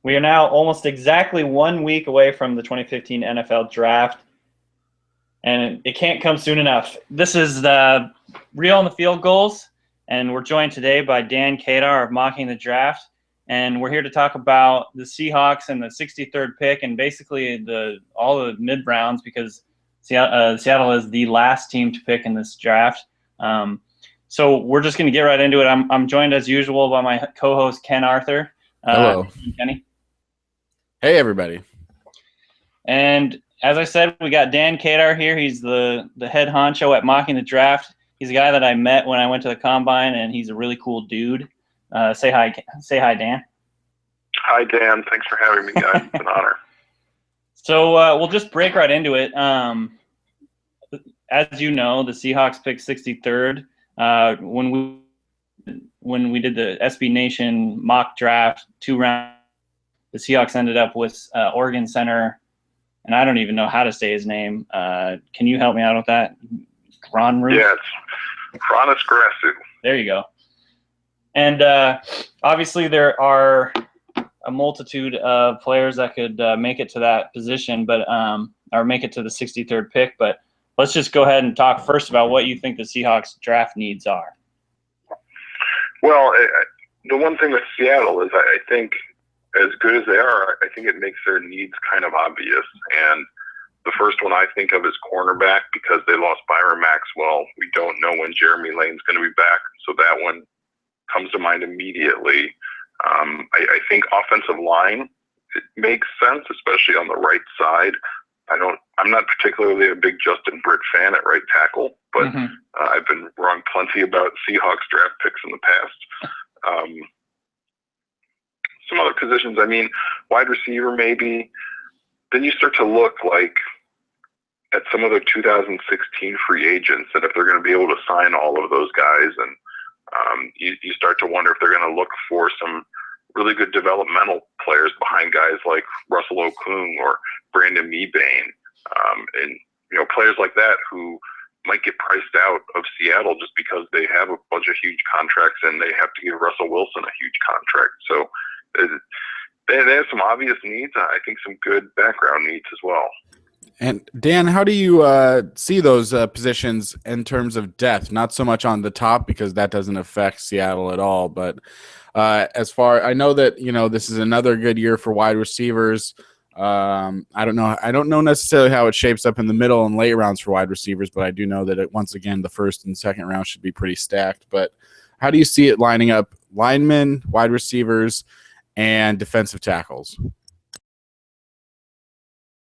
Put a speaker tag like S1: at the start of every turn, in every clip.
S1: We are now almost exactly 1 week away from the 2015 NFL Draft, and it can't come soon enough. This is the Real on the Field Goals, and we're joined today by Dan Kadar of Mocking the Draft, and we're here to talk about the Seahawks and the 63rd pick, and basically all the mid rounds, because Seattle is the last team to pick in this draft. So we're just going to get right into it. I'm joined as usual by my co-host Ken Arthur.
S2: Hello,
S1: Kenny.
S2: Hey, everybody.
S1: And as I said, we got Dan Kadar here. He's the head honcho at Mocking the Draft. He's a guy that I met when I went to the Combine, and he's a really cool dude. Say hi, Dan.
S3: Hi, Dan. Thanks for having me, guys. It's an honor.
S1: So we'll just break right into it. As you know, the Seahawks picked 63rd. When we did the SB Nation mock draft 2 rounds, the Seahawks ended up with Oregon center, and I don't even know how to say his name. Can you help me out with that? Gronru?
S3: Yeah, it's Chronis Grasu.
S1: There you go. And obviously there are a multitude of players that could make it to that position, but or make it to the 63rd pick. But let's just go ahead and talk first about what you think the Seahawks draft needs are.
S3: Well, the one thing with Seattle is I think, as good as they are, I think it makes their needs kind of obvious. And the first one I think of is cornerback, because they lost Byron Maxwell. We don't know when Jeremy Lane's going to be back, so that one comes to mind immediately. I think offensive line, it makes sense, especially on the right side. I'm not particularly a big Justin Britt fan at right tackle, but I've been wrong plenty about Seahawks draft picks in the past. Some other positions, wide receiver maybe. Then you start to look at some of the 2016 free agents, and if they're going to be able to sign all of those guys, and you start to wonder if they're going to look for some really good developmental players behind guys like Russell Okung or Brandon Mebane, and players like that who might get priced out of Seattle just because they have a bunch of huge contracts and they have to give Russell Wilson a huge contract. So they have some obvious needs. I think some good background needs as well.
S2: And Dan, how do you see those positions in terms of depth? Not so much on the top, because that doesn't affect Seattle at all. But as far, I know that this is another good year for wide receivers. I don't know necessarily how it shapes up in the middle and late rounds for wide receivers, but I do know that once again the first and second round should be pretty stacked. But how do you see it lining up linemen, wide receivers, and defensive tackles?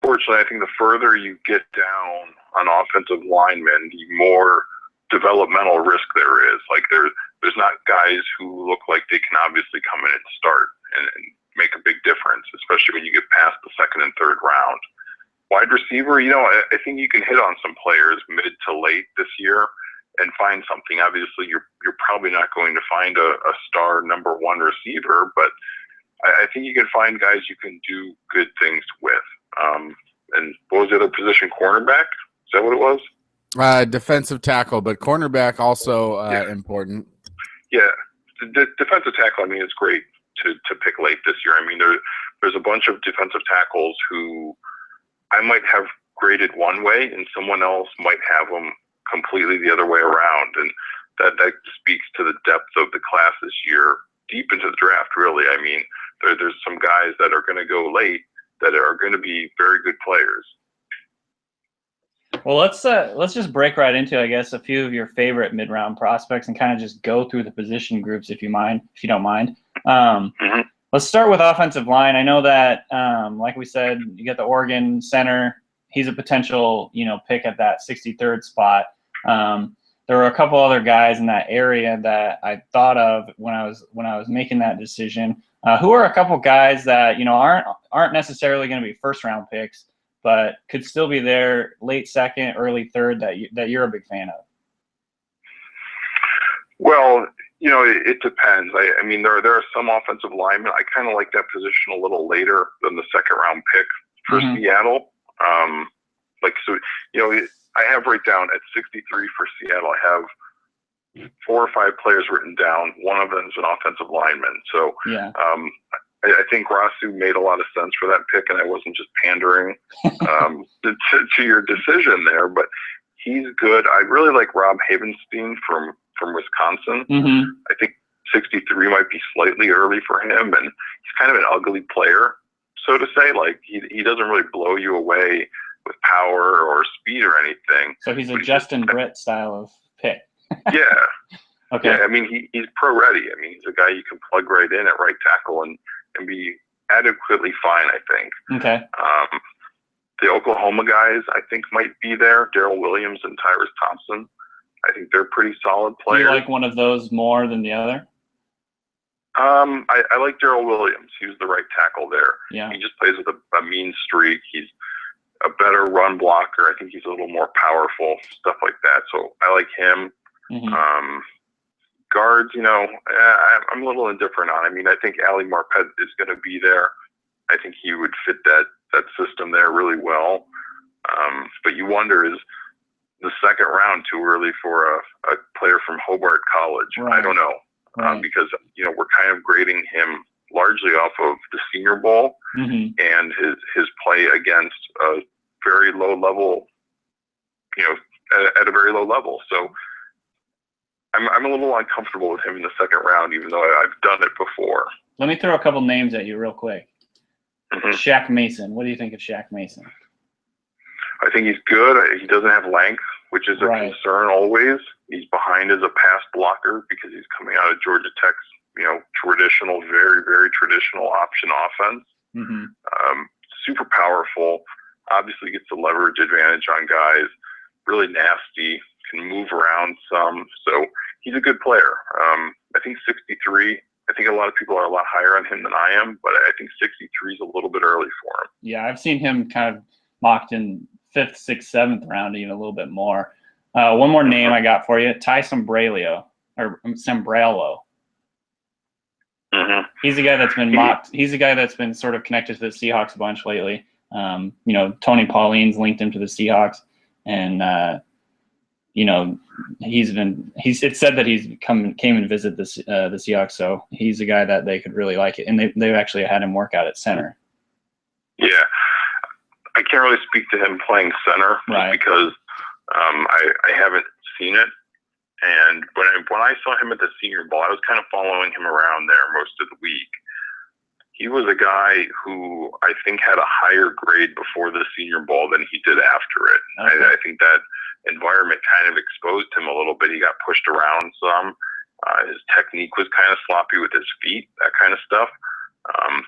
S3: Fortunately, I think the further you get down on offensive linemen, the more developmental risk there is. There's not guys who look like they can obviously come in and start and make a big difference, especially when you get past the second and third round. Wide receiver, I think you can hit on some players mid to late this year and find something. Obviously, you're probably not going to find a star number one receiver, but I think you can find guys you can do good things with. And what was the other position? Cornerback? Is that what it was?
S2: Defensive tackle, but cornerback also important.
S3: Yeah, the defensive tackle, is great to pick late this year. There's a bunch of defensive tackles who I might have graded one way and someone else might have them completely the other way around. And that speaks to the depth of the class this year, deep into the draft, really. There's some guys that are going to go late that are going to be very good players.
S1: Well, let's just break right into, I guess, a few of your favorite mid-round prospects and kind of just go through the position groups, if you don't mind. Let's start with offensive line. I know that, like we said, you get the Oregon center. He's a potential, pick at that 63rd spot. There were a couple other guys in that area that I thought of when I was making that decision. Who are a couple guys that aren't necessarily going to be first-round picks, but could still be there late second, early third that you're a big fan of?
S3: Well, it depends. There are some offensive linemen. I kind of like that position a little later than the second-round pick for Seattle. I have right down at 63 for Seattle. I have 4 or 5 players written down. One of them is an offensive lineman. So
S1: yeah.
S3: I think Rasu made a lot of sense for that pick, and I wasn't just pandering to your decision there. But he's good. I really like Rob Havenstein from Wisconsin.
S1: Mm-hmm.
S3: I think 63 might be slightly early for him, and he's kind of an ugly player, so to say. Like he doesn't really blow you away with power or speed or anything.
S1: So he's a Justin Britt style of pick.
S3: Yeah.
S1: Okay.
S3: Yeah, I mean, he's pro ready. I mean, he's a guy you can plug right in at right tackle and be adequately fine, I think.
S1: Okay.
S3: The Oklahoma guys, I think, might be there. Darrell Williams and Tyrus Thompson. I think they're pretty solid players.
S1: Do you like one of those more than the other?
S3: I like Darrell Williams. He's the right tackle there.
S1: Yeah.
S3: He just plays with a mean streak. He's a better run blocker. I think he's a little more powerful, stuff like that. So I like him.
S1: Mm-hmm.
S3: Guards, I'm a little indifferent on. I mean, I think Ali Marpet is going to be there. I think he would fit that system there really well. But you wonder, is the second round too early for a player from Hobart College?
S1: Right.
S3: I don't know.
S1: Right.
S3: Because, we're kind of grading him largely off of the Senior Bowl
S1: mm-hmm.
S3: and his play against a very low level, at a very low level. So I'm a little uncomfortable with him in the second round, even though I've done it before.
S1: Let me throw a couple names at you real quick.
S3: Mm-hmm.
S1: Shaq Mason. What do you think of Shaq Mason?
S3: I think he's good. He doesn't have length, which is a concern always. He's behind as a pass blocker because he's coming out of Georgia Tech's, traditional, very, very traditional option offense.
S1: Mm-hmm.
S3: Super powerful. Obviously gets the leverage advantage on guys. Really nasty. Can move around some. So he's a good player. I think 63. I think a lot of people are a lot higher on him than I am, but I think 63 is a little bit early for him.
S1: Yeah, I've seen him kind of mocked in 5th, 6th, 7th round, even a little bit more. One more name I got for you, Ty Sombrello.
S3: Mm-hmm.
S1: He's the guy that's been mocked. He's the guy that's been sort of connected to the Seahawks a bunch lately. Tony Pauline's linked him to the Seahawks, and it's said that he's came and visited the Seahawks, so he's a guy that they could really like it, and they've actually had him work out at center.
S3: Yeah, I can't really speak to him playing center because I haven't seen it. And when I saw him at the Senior Bowl, I was kind of following him around there most of the week. He was a guy who I think had a higher grade before the Senior Bowl than he did after it.
S1: Okay.
S3: I think that environment kind of exposed him a little bit. He got pushed around some. His technique was kind of sloppy with his feet, that kind of stuff.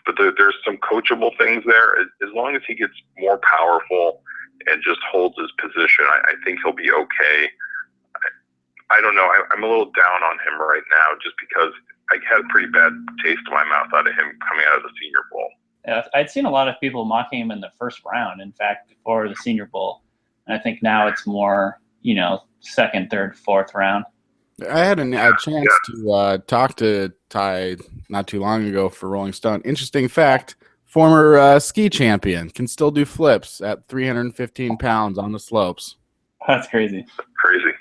S3: But there's some coachable things there. As long as he gets more powerful and just holds his position, I think he'll be okay. I don't know. I'm a little down on him right now just because I had a pretty bad taste in my mouth out of him coming out of the Senior Bowl.
S1: Yeah, I'd seen a lot of people mocking him in the first round, in fact, before the Senior Bowl. And I think now it's more, 2nd, 3rd, 4th round.
S2: I had a chance to talk to Ty not too long ago for Rolling Stone. Interesting fact, former ski champion, can still do flips at 315 pounds on the slopes.
S1: That's crazy.
S3: Crazy.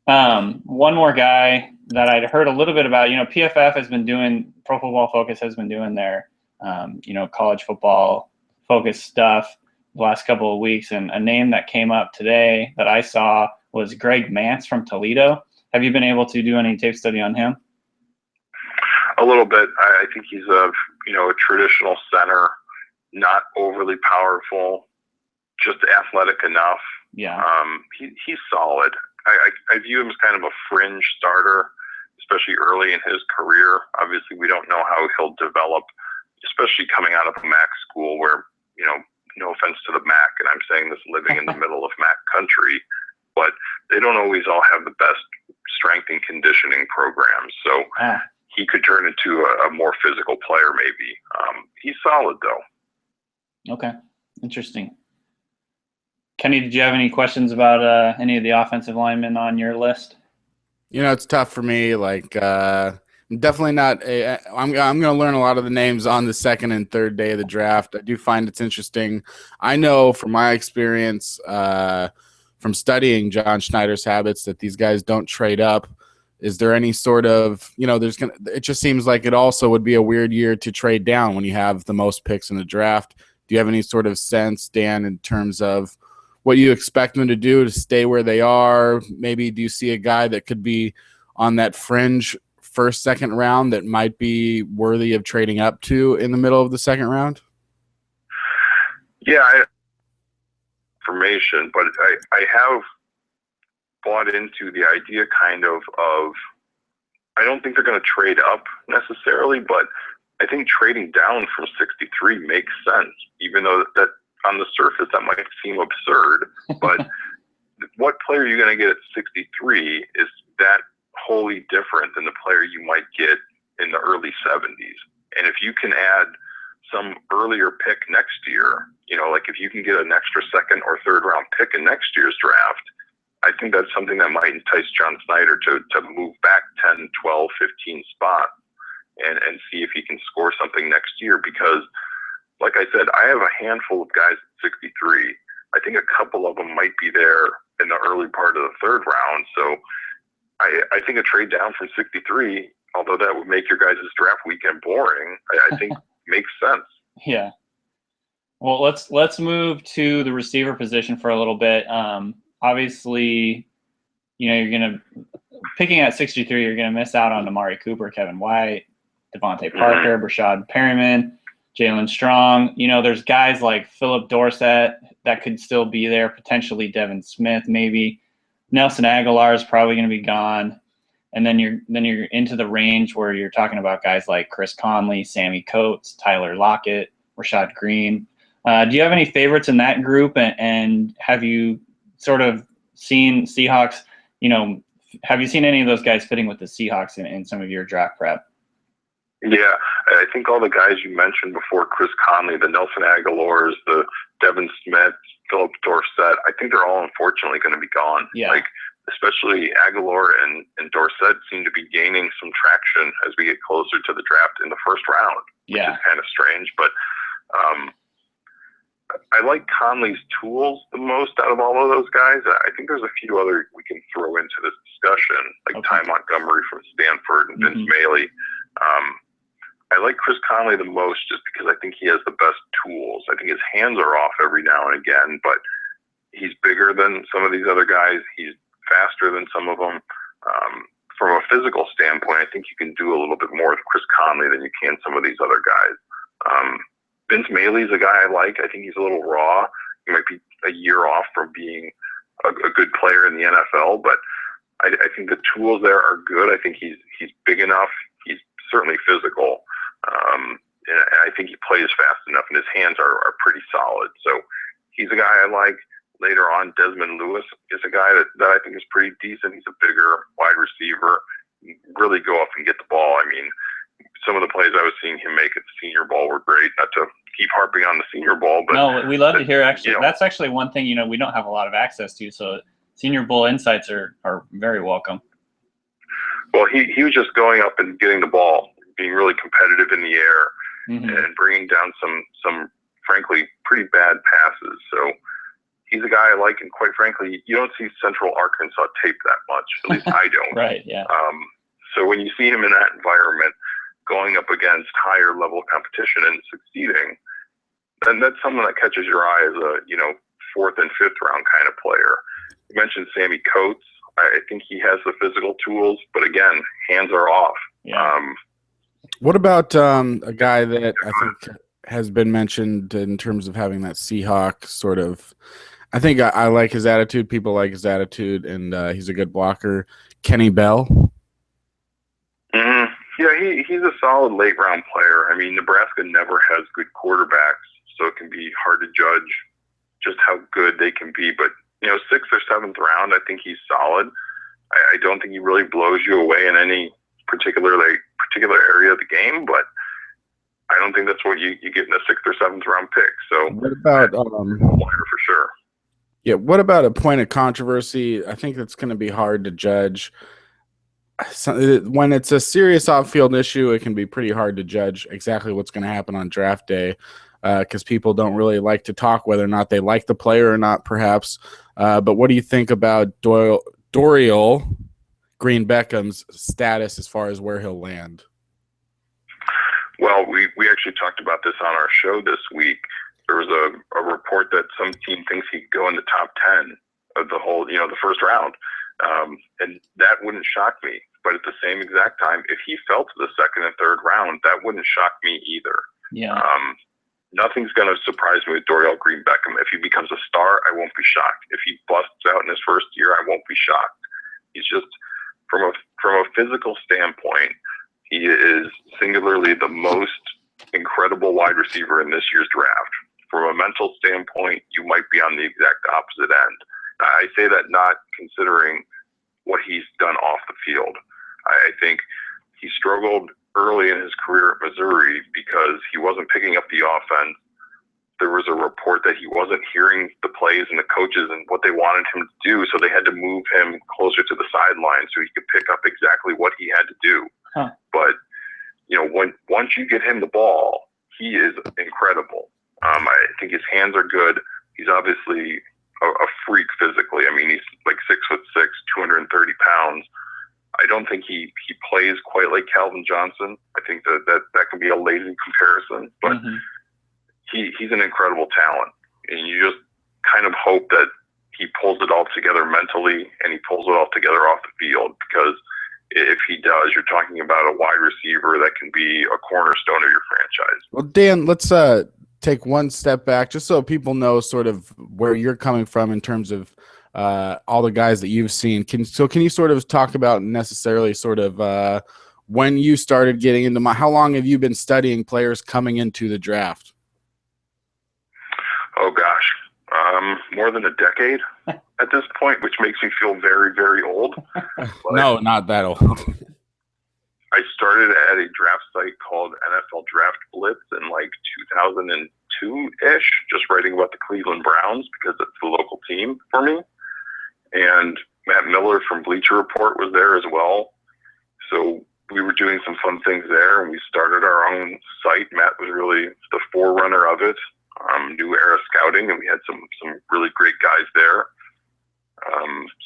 S1: One more guy that I'd heard a little bit about, PFF has been doing, Pro Football Focus has been doing their, college football focus stuff the last couple of weeks. And a name that came up today that I saw was Greg Mance from Toledo. Have you been able to do any tape study on him?
S3: A little bit. I think he's a traditional center, not overly powerful, just athletic enough.
S1: Yeah.
S3: He's solid. I view him as kind of a fringe starter, especially early in his career. Obviously, we don't know how he'll develop, especially coming out of a MAC school where, no offense to the MAC, and I'm saying this living in the middle of MAC country, but they don't always all have the best strength and conditioning programs. So he could turn into a more physical player maybe. He's solid, though.
S1: Okay. Interesting. Kenny, did you have any questions about any of the offensive linemen on your list?
S2: It's tough for me. I'm definitely not I'm going to learn a lot of the names on the 2nd and 3rd day of the draft. I do find it's interesting. I know from my experience from studying John Schneider's habits that these guys don't trade up. Is there any sort of, it just seems like it also would be a weird year to trade down when you have the most picks in the draft. Do you have any sort of sense, Dan, in terms of what you expect them to do to stay where they are? Maybe do you see a guy that could be on that fringe first, second round that might be worthy of trading up to in the middle of the second round?
S3: Yeah, information, but I have bought into the idea kind of I don't think they're going to trade up necessarily, but I think trading down from 63 makes sense, even though that on the surface that might seem absurd. But what player you're going to get at 63 is that wholly different than the player you might get in the early 70s. And if you can add some earlier pick next year, like if you can get an extra second or third round pick in next year's draft, I think that's something that might entice John Snyder to move back 10, 12, 15 spots and see if he can score something next year. Because, like I said, I have a handful of guys at 63. I think a couple of them might be there in the early part of the third round. So I think a trade down from 63, although that would make your guys' draft weekend boring, I think makes sense.
S1: Yeah. Well, let's move to the receiver position for a little bit. Obviously, picking at 63, you're going to miss out on Amari Cooper, Kevin White, Devontae Parker, Brashad Perryman, Jalen Strong. There's guys like Philip Dorsett that could still be there, potentially Devin Smith, maybe. Nelson Aguilar is probably going to be gone. And then you're into the range where you're talking about guys like Chris Conley, Sammy Coates, Tyler Lockett, Rashad Green. Do you have any favorites in that group? And have you sort of seen Seahawks, have you seen any of those guys fitting with the Seahawks in some of your draft prep?
S3: Yeah, I think all the guys you mentioned before, Chris Conley, the Nelson Aguilars, the Devin Smith, Philip Dorsett, I think they're all unfortunately going to be gone.
S1: Yeah.
S3: Like, especially Aguilar and Dorsett seem to be gaining some traction as we get closer to the draft in the first round, which is kind of strange. But I like Conley's tools the most out of all of those guys. I think there's a few other we can throw into this discussion, like Ty Montgomery from Stanford and Vince Mailey. I like Chris Conley the most just because I think he has the best tools. I think his hands are off every now and again, but he's bigger than some of these other guys. He's faster than some of them. From a physical standpoint, I think you can do a little bit more with Chris Conley than you can some of these other guys. Vince Mailey is a guy I like. I think he's a little raw. He might be a year off from being a good player in the NFL, but I think the tools there are good. I think he's big enough. He's certainly physical. And I think he plays fast enough, and his hands are pretty solid. So he's a guy I like. Later on, Desmond Lewis is a guy that I think is pretty decent. He's a bigger wide receiver. Really go up and get the ball. I mean, some of the plays I was seeing him make at the Senior Bowl were great. Not to keep harping on the Senior Bowl, but
S1: no, we love to hear. Actually, that's actually one thing we don't have a lot of access to. So Senior Bowl insights are very welcome.
S3: Well, he was just going up and getting the ball, being really competitive in the air, and bringing down some frankly pretty bad passes. So he's a guy I like, and quite frankly, you don't see Central Arkansas tape that much. At least I don't.
S1: Right. Yeah.
S3: So when you see him in that environment, going up against higher level competition and succeeding, then that's something that catches your eye as a fourth and fifth round kind of player. You mentioned Sammy Coates. I think he has the physical tools, but again, hands are off.
S1: Yeah.
S2: What about a guy that I think has been mentioned in terms of having that Seahawk sort of? I think I like his attitude. People like his attitude, and he's a good blocker. Kenny Bell.
S3: Yeah, he's a solid late round player. I mean, Nebraska never has good quarterbacks, so it can be hard to judge just how good they can be. But sixth or seventh round, I think he's solid. I don't think he really blows you away in any particular area of the game, but I don't think that's what you get in a sixth or seventh round pick. So
S2: what about
S3: for sure?
S2: Yeah, what about a point of controversy? I think that's going to be hard to judge. When it's a serious off-field issue, it can be pretty hard to judge exactly what's going to happen on draft day because people don't really like to talk whether or not they like the player or not, perhaps. But what do you think about Dorial Green Beckham's status as far as where he'll land?
S3: Well, we actually talked about this on our show this week. There was a report that some team thinks he could go in the top 10 of the whole, the first round. And that wouldn't shock me. But at the same exact time, if he fell to the second and third round, that wouldn't shock me either.
S1: Yeah.
S3: Nothing's going to surprise me with Dorial Green Beckham. If he becomes a star, I won't be shocked. If he busts out in his first year, I won't be shocked. He's just, from a physical standpoint, he is singularly the most incredible wide receiver in this year's draft. From a mental standpoint, you might be on the exact opposite end. I say that not considering what he's done off the field. I think he struggled early in his career at Missouri because he wasn't picking up the offense. There was a report that he wasn't hearing the plays and the coaches and what they wanted him to do, so they had to move him closer to the sideline so he could pick up exactly what he had to do.
S1: Huh.
S3: But, once you get him the ball, he is incredible. I think his hands are good. He's obviously a freak physically. I mean, he's like 6'6", 230 pounds. I don't think he plays quite like Calvin Johnson. I think that can be a lazy comparison, but he's an incredible talent, and you just kind of hope that he pulls it all together mentally and he pulls it all together off the field, because if he does, you're talking about a wide receiver that can be a cornerstone of your franchise.
S2: Well, Dan, let's take one step back just so people know sort of where you're coming from in terms of all the guys that you've seen. Can you sort of talk about necessarily sort of when you started getting into how long have you been studying players coming into the draft?
S3: Oh gosh, more than a decade at this point, which makes me feel very, very old.
S2: No, not that old.
S3: I started at a draft site called NFL Draft Blitz in like 2002-ish, just writing about the Cleveland Browns because it's the local team for me. And Matt Miller from Bleacher Report was there as well. So we were doing some fun things there, and we started our own site. Matt was really the forerunner of it, new era scouting, and we had some really great guys there.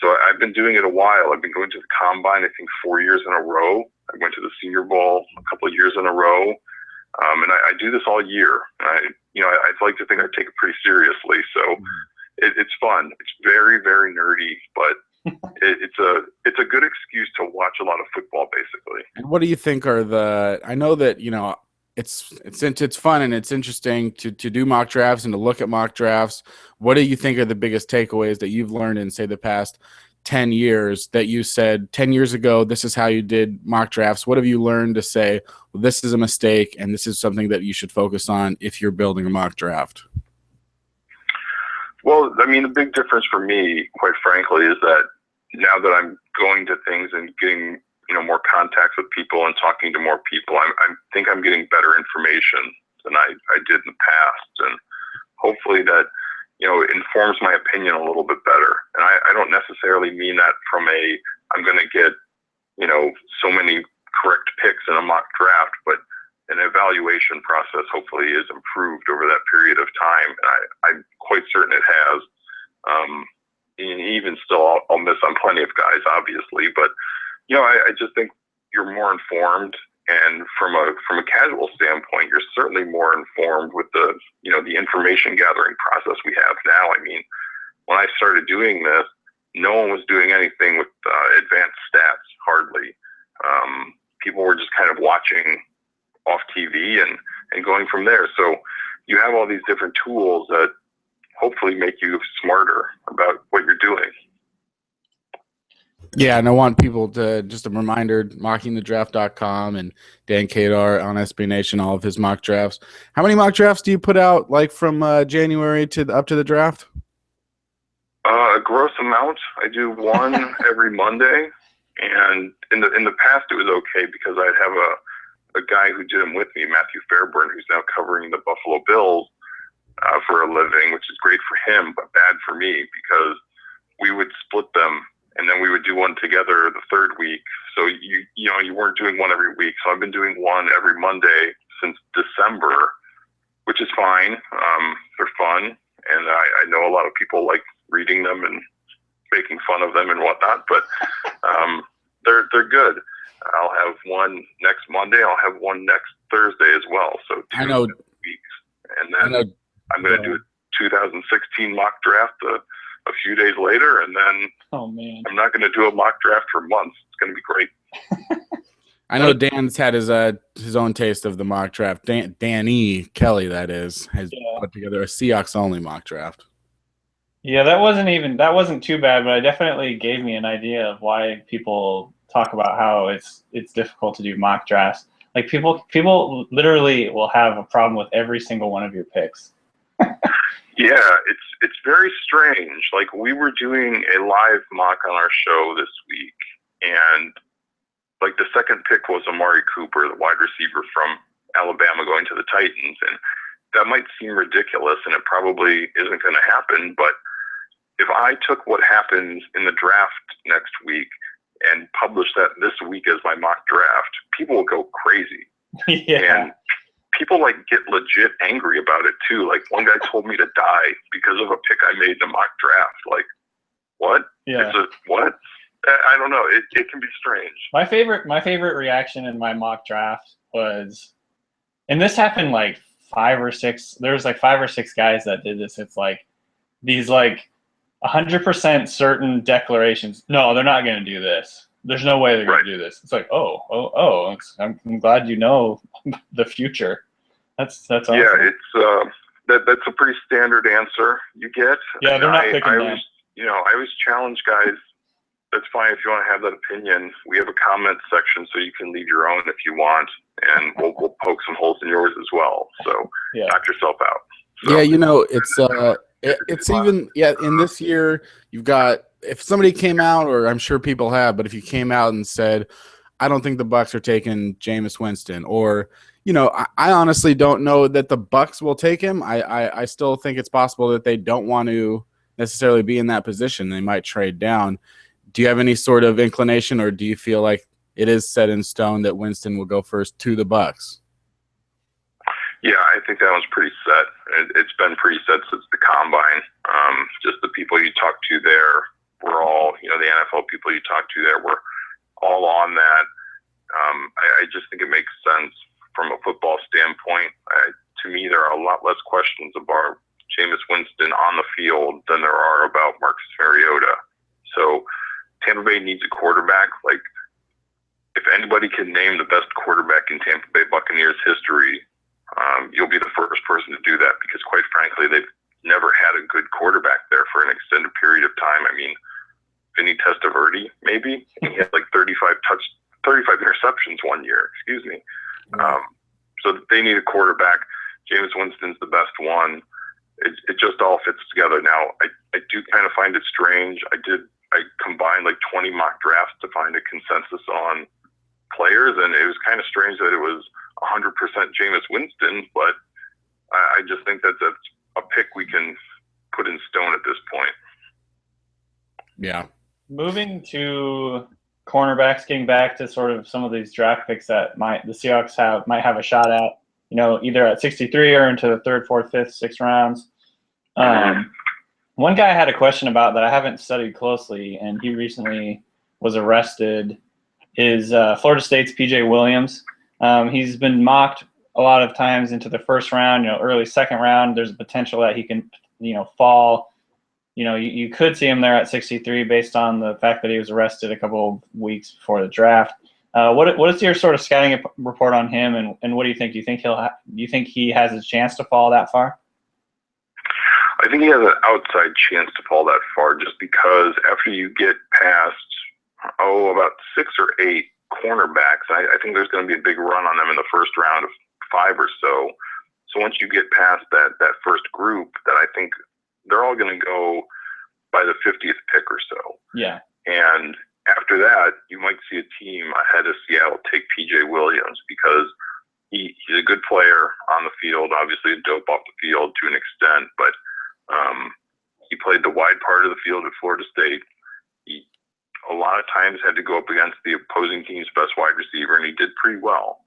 S3: So I've been doing it a while. I've been going to the Combine, I think, 4 years in a row. I went to the Senior Bowl a couple of years in a row. And I do this all year. I'd like to think I take it pretty seriously. So it's fun. It's very, very nerdy, but it's a good excuse to watch a lot of football, basically.
S2: And what do you think are I know that, it's fun and it's interesting to do mock drafts and to look at mock drafts. What do you think are the biggest takeaways that you've learned in, say, the past 10 years that you said 10 years ago, this is how you did mock drafts? What have you learned to say, well, this is a mistake and this is something that you should focus on if you're building a mock draft?
S3: Well, I mean, the big difference for me, quite frankly, is that now that I'm going to things and getting, more contacts with people and talking to more people, I think I'm getting better information than I did in the past. And hopefully that, it informs my opinion a little bit better. And I don't necessarily mean that from I'm going to get, so many correct picks in a mock draft, but an evaluation process hopefully is improved over that period of time. And I'm quite certain it has. And even still, I'll miss on plenty of guys, obviously, but I just think you're more informed, and from a casual standpoint, you're certainly more informed with the the information gathering process we have now. I mean, when I started doing this, no one was doing anything with advanced stats, hardly. People were just kind of watching off TV and going from there. So you have all these different tools that hopefully make you smarter about what you're doing.
S2: Yeah, and I want people to, just a reminder, mockingthedraft.com and Dan Kadar on SB Nation, all of his mock drafts. How many mock drafts do you put out, like from January up to the draft?
S3: A gross amount. I do one every Monday, and in the past it was okay because I'd have a guy who did them with me, Matthew Fairburn, who's now covering the Buffalo Bills for a living, which is great for him, but bad for me because we would split them. And then we would do one together the third week. So you weren't doing one every week. So I've been doing one every Monday since December, which is fine. They're fun, and I know a lot of people like reading them and making fun of them and whatnot. But they're good. I'll have one next Monday. I'll have one next Thursday as well. So 2 weeks, and then I'm going to do a 2016 mock draft a few days later, and then I'm not going to do a mock draft for months. It's going to be great.
S2: I know Dan's had his own taste of the mock draft. Danny Kelly, that is, has put together a Seahawks only mock draft.
S1: Yeah, that wasn't too bad, but it definitely gave me an idea of why people talk about how it's difficult to do mock drafts. Like people literally will have a problem with every single one of your picks.
S3: Yeah, it's very strange. Like, we were doing a live mock on our show this week, and like the second pick was Amari Cooper, the wide receiver from Alabama, going to the Titans, and that might seem ridiculous, and it probably isn't going to happen, but if I took what happens in the draft next week and published that this week as my mock draft, people will go crazy. And people like get legit angry about it too. Like, one guy told me to die because of a pick I made in a mock draft. Like, what?
S1: Yeah.
S3: What? I don't know. It can be strange.
S1: My favorite reaction in my mock draft was, and this happened like 5 or 6. There was like 5 or 6 guys that did this. It's like these like 100% certain declarations. No, they're not going to do this. There's no way they're going to do this. It's like, I'm glad you know the future. That's awesome.
S3: Yeah, it's that's a pretty standard answer you get.
S1: Yeah, they're not picking them.
S3: I always challenge guys. That's fine if you want to have that opinion. We have a comment section, so you can leave your own if you want, and we'll poke some holes in yours as well. So knock yourself out. So,
S2: it's even in this year you've got, if somebody came out, or I'm sure people have, but if you came out and said, I don't think the Bucs are taking Jameis Winston, or I honestly don't know that the Bucs will take him. I still think it's possible that they don't want to necessarily be in that position. They might trade down. Do you have any sort of inclination, or do you feel like it is set in stone that Winston will go first to the Bucs?
S3: Yeah, I think that one's pretty set. It's been pretty set since the combine. Just the people you talk to there were all, the NFL people you talk to there were all on that. I just think it makes sense from a football standpoint. To me, there are a lot less questions about Jameis Winston on the field than there are about Marcus Mariota. So Tampa Bay needs a quarterback. Like, if anybody can name the best quarterback in Tampa Bay Buccaneers history, you'll be the first person to do that, because quite frankly, they've never had a good quarterback there for an extended period of time. I mean, Vinny Testaverde, maybe. He had like 35 interceptions one year, excuse me. So they need a quarterback. Jameis Winston's the best one. It just all fits together. Now, I do kind of find it strange. I combined like 20 mock drafts to find a consensus on players, and it was kind of strange that it was 100% Jameis Winston, but I just think that that's a pick we can put in stone at this point. Yeah.
S1: Moving to cornerbacks, getting back to sort of some of these draft picks that the Seahawks might have a shot at, either at 63 or into the 3rd, 4th, 5th, 6th rounds. One guy I had a question about that I haven't studied closely, and he recently was arrested, is Florida State's PJ Williams. He's been mocked a lot of times into the 1st round, early 2nd round. There's a potential that he can, fall. You could see him there at 63 based on the fact that he was arrested a couple of weeks before the draft. What is your sort of scouting report on him, and what do you think? Do you think he has a chance to fall that far?
S3: I think he has an outside chance to fall that far, just because after you get past about 6 or 8 cornerbacks, I think there's going to be a big run on them in the 1st round of 5 or so. So once you get past that first group, that I think they're all going to go by the 50th pick or so.
S1: Yeah.
S3: And after that, you might see a team ahead of Seattle take PJ Williams, because he's a good player on the field, obviously a dope off the field to an extent, but he played the wide part of the field at Florida State. He a lot of times had to go up against the opposing team's best wide receiver, and he did pretty well.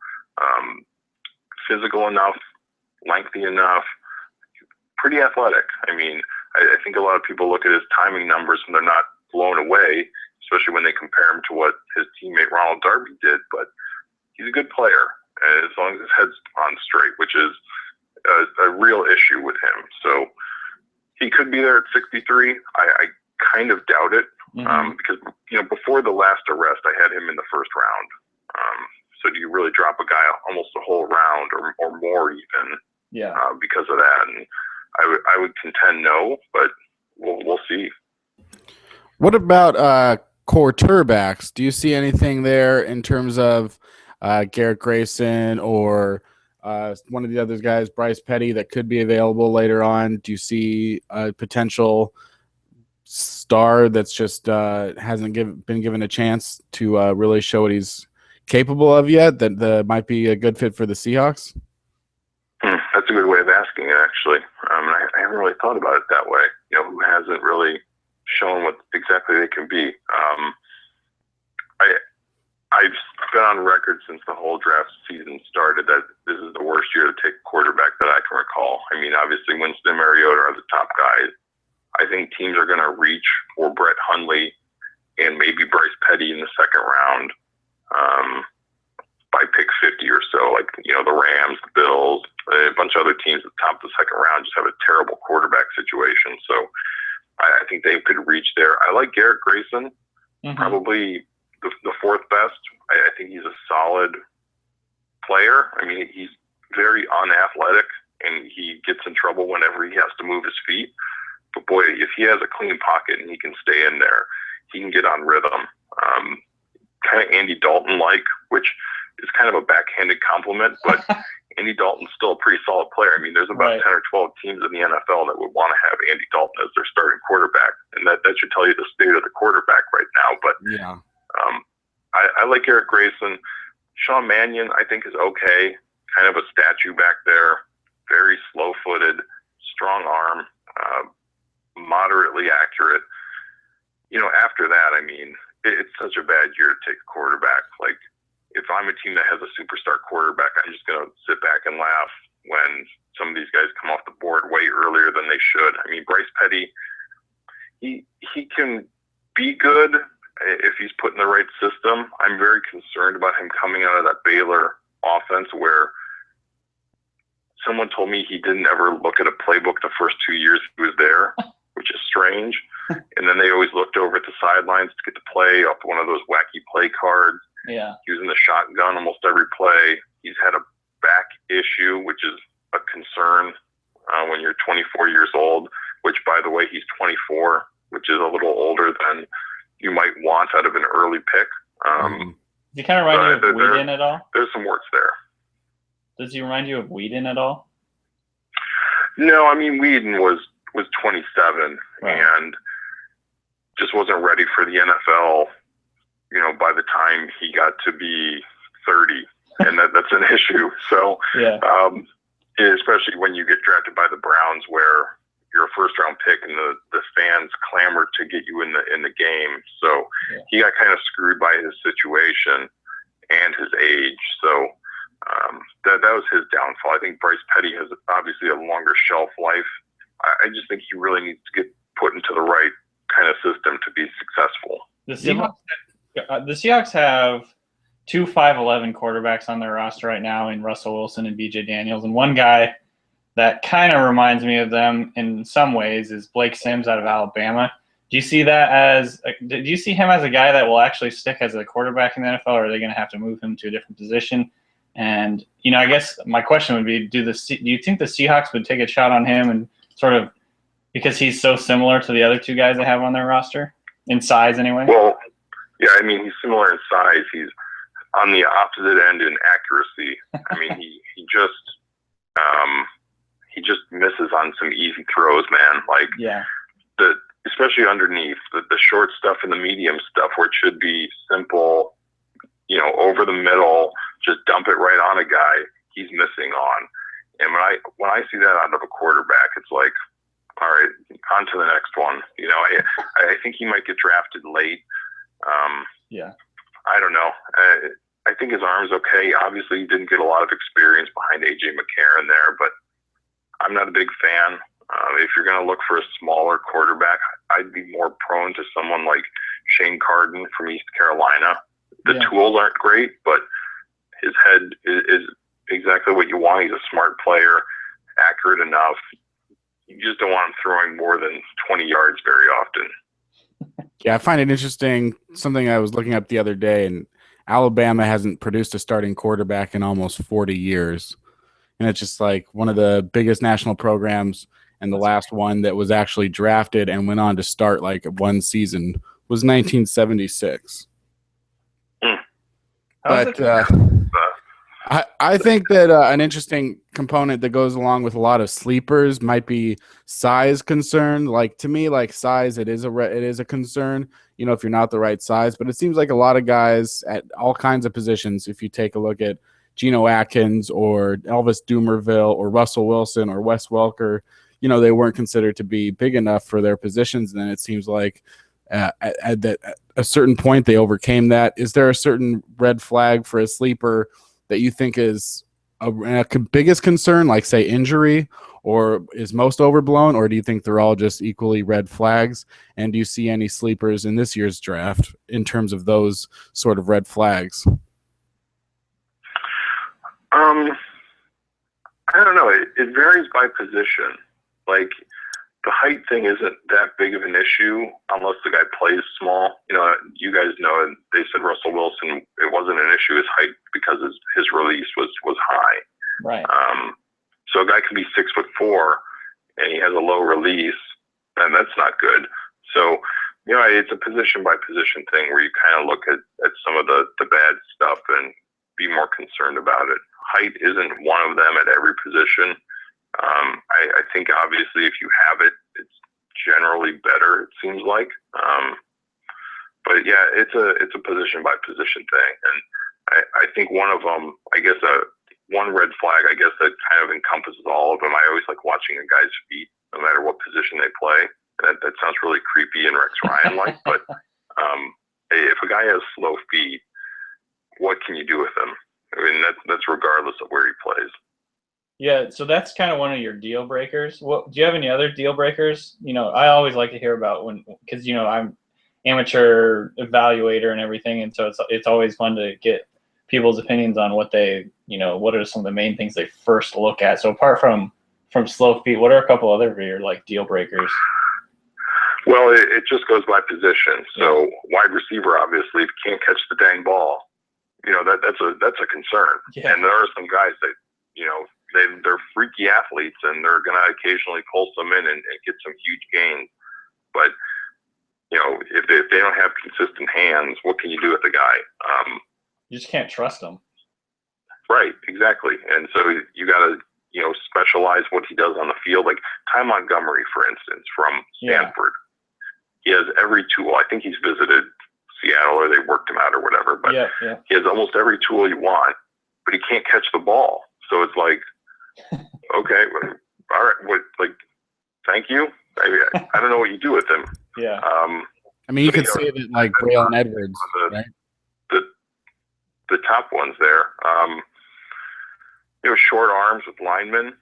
S3: Physical enough, lengthy enough, pretty athletic. I mean, I think a lot of people look at his timing numbers and they're not blown away. especially when they compare him to what his teammate Ronald Darby did. But he's a good player, as long as his head's on straight, which is a real issue with him. So he could be there at 63. I kind of doubt it, because before the last arrest, I had him in the first round. So do you really drop a guy almost a whole round or more even? Yeah. Because of that, and I would contend no, but we'll see.
S2: What about quarterbacks? Do you see anything there in terms of Garrett Grayson or one of the other guys, Bryce Petty, that could be available later on? Do you see a potential star that's just hasn't been given a chance to really show what he's capable of yet, that might be a good fit for the Seahawks?
S3: That's a good way of asking it, actually. I haven't really thought about it that way. Who hasn't really shown what exactly they can be. I've been on record since the whole draft season started that this is the worst year to take a quarterback that I can recall. I mean, obviously Winston and Mariota are the top guys. I think teams are going to reach for Brett Hundley and maybe Bryce Petty in the second round by pick 50 or so. Like, the Rams, the Bills, a bunch of other teams at the top of the second round just have a terrible quarterback situation. So I think they could reach there. I like Garrett Grayson, probably the fourth best. I think he's a solid player. I mean, he's very unathletic, and he gets in trouble whenever he has to move his feet. But boy, if he has a clean pocket and he can stay in there, he can get on rhythm. Kind of Andy Dalton-like, which is kind of a backhanded compliment, but Andy Dalton's still a pretty solid player. I mean, there's about 10 or 12 teams in the NFL that would want to have Andy Dalton as their starting quarterback, and that should tell you the state of the quarterback right now. But yeah, I like Garrett Grayson. Sean Mannion, I think, is okay. Kind of a statue back there, very slow-footed, strong arm, moderately accurate. After that, I mean, it's such a bad year to take a quarterback. Like, if I'm a team that has a superstar quarterback, I'm just going to sit back and laugh when some of these guys come off the board way earlier than they should. I mean, Bryce Petty, he can be good if he's put in the right system. I'm very concerned about him coming out of that Baylor offense where someone told me he didn't ever look at a playbook the first 2 years he was there, which is strange. And then they always looked over at the sidelines to get the play off one of those wacky play cards. Yeah. Using the shotgun almost every play. He's had a back issue, which is a concern when you're 24 years old, which, by the way, he's 24, which is a little older than you might want out of an early pick.
S1: Does he kind of remind you of Whedon at all?
S3: There's some works there.
S1: Does he remind you of Whedon at all?
S3: No, I mean, Whedon was 27 and just wasn't ready for the NFL, by the time he got to be 30, and that's an issue. So, especially when you get drafted by the Browns, where you're a first-round pick and the fans clamor to get you in the game. So he got kind of screwed by his situation and his age. So that was his downfall. I think Bryce Petty has obviously a longer shelf life. I just think he really needs to get put into the right kind of system to be successful.
S1: The Seahawks have two 5'11" quarterbacks on their roster right now in Russell Wilson and BJ Daniels. And one guy that kind of reminds me of them in some ways is Blake Sims out of Alabama. Do you see him as a guy that will actually stick as a quarterback in the NFL, or are they going to have to move him to a different position? And, I guess my question would be, do you think the Seahawks would take a shot on him and sort of, because he's so similar to the other two guys they have on their roster, in size anyway?
S3: Well, yeah, I mean, he's similar in size. He's on the opposite end in accuracy. I mean, he just misses on some easy throws, man. Like, especially underneath the short stuff and the medium stuff, where it should be simple, over the middle, just dump it right on a guy. He's missing on. And when I see that out of a quarterback, it's like, all right, on to the next one. I think he might get drafted late. I don't know. I think his arm's okay. Obviously, he didn't get a lot of experience behind A.J. McCarron there, but I'm not a big fan. If you're going to look for a smaller quarterback, I'd be more prone to someone like Shane Carden from East Carolina. The tools aren't great, but his head is exactly what you want. He's a smart player, accurate enough. You just don't want him throwing more than 20 yards very often.
S2: Yeah, I find it interesting. Something I was looking up the other day, and Alabama hasn't produced a starting quarterback in almost 40 years. And it's just like one of the biggest national programs, and the last one that was actually drafted and went on to start like one season was 1976. But I think that an interesting component that goes along with a lot of sleepers might be size concern. Like, to me, like size, it is a concern, you know, if you're not the right size. But it seems like a lot of guys at all kinds of positions, if you take a look at Geno Atkins or Elvis Dumervil or Russell Wilson or Wes Welker, you know, they weren't considered to be big enough for their positions. And then it seems like at a certain point they overcame that. Is there a certain red flag for a sleeper that you think is a biggest concern, like say injury, or is most overblown, or do you think they're all just equally red flags? And do you see any sleepers in this year's draft in terms of those sort of red flags?
S3: I don't know. It varies by position. Like, the height thing isn't that big of an issue unless the guy plays small. You know, you guys know, they said Russell Wilson, it wasn't an issue, his height, because his release was high.
S1: Right.
S3: So a guy can be 6'4" and he has a low release, and that's not good. So, you know, it's a position by position thing where you kind of look at some of the bad stuff and be more concerned about it. Height isn't one of them at every position. I think obviously if you have it, it's generally better, it seems like. But yeah, it's a position by position thing. And I think one of them, I guess one red flag, I guess, that kind of encompasses all of them. I always like watching a guy's feet, no matter what position they play. That sounds really creepy and Rex Ryan-like, but if a guy has slow feet, what can you do with him? I mean, that's regardless of where he plays.
S1: Yeah, so that's kind of one of your deal breakers. What do you have any other deal breakers? You know, I always like to hear about because you know I'm amateur evaluator and everything, and so it's always fun to get people's opinions on what are some of the main things they first look at. So apart from slow feet, what are a couple other of your like deal breakers?
S3: Well, it just goes by position. So wide receiver, obviously, if you can't catch the dang ball, you know that's a concern. Yeah. And there are some guys that, you know, they're freaky athletes, and they're going to occasionally pull some in and get some huge gains. But, you know, if they don't have consistent hands, what can you do with the guy?
S1: You just can't trust them.
S3: Right, exactly. And so you got to, you know, specialize what he does on the field. Like Ty Montgomery, for instance, from Stanford. He has every tool. I think he's visited Seattle, or they worked him out or whatever. But he has almost every tool you want, but he can't catch the ball. So it's like, okay, well, all right, thank you. I don't know what you do with him.
S1: Yeah.
S2: I mean, you could say that like Braylon Edwards, right?
S3: The top ones there. You know, short arms with linemen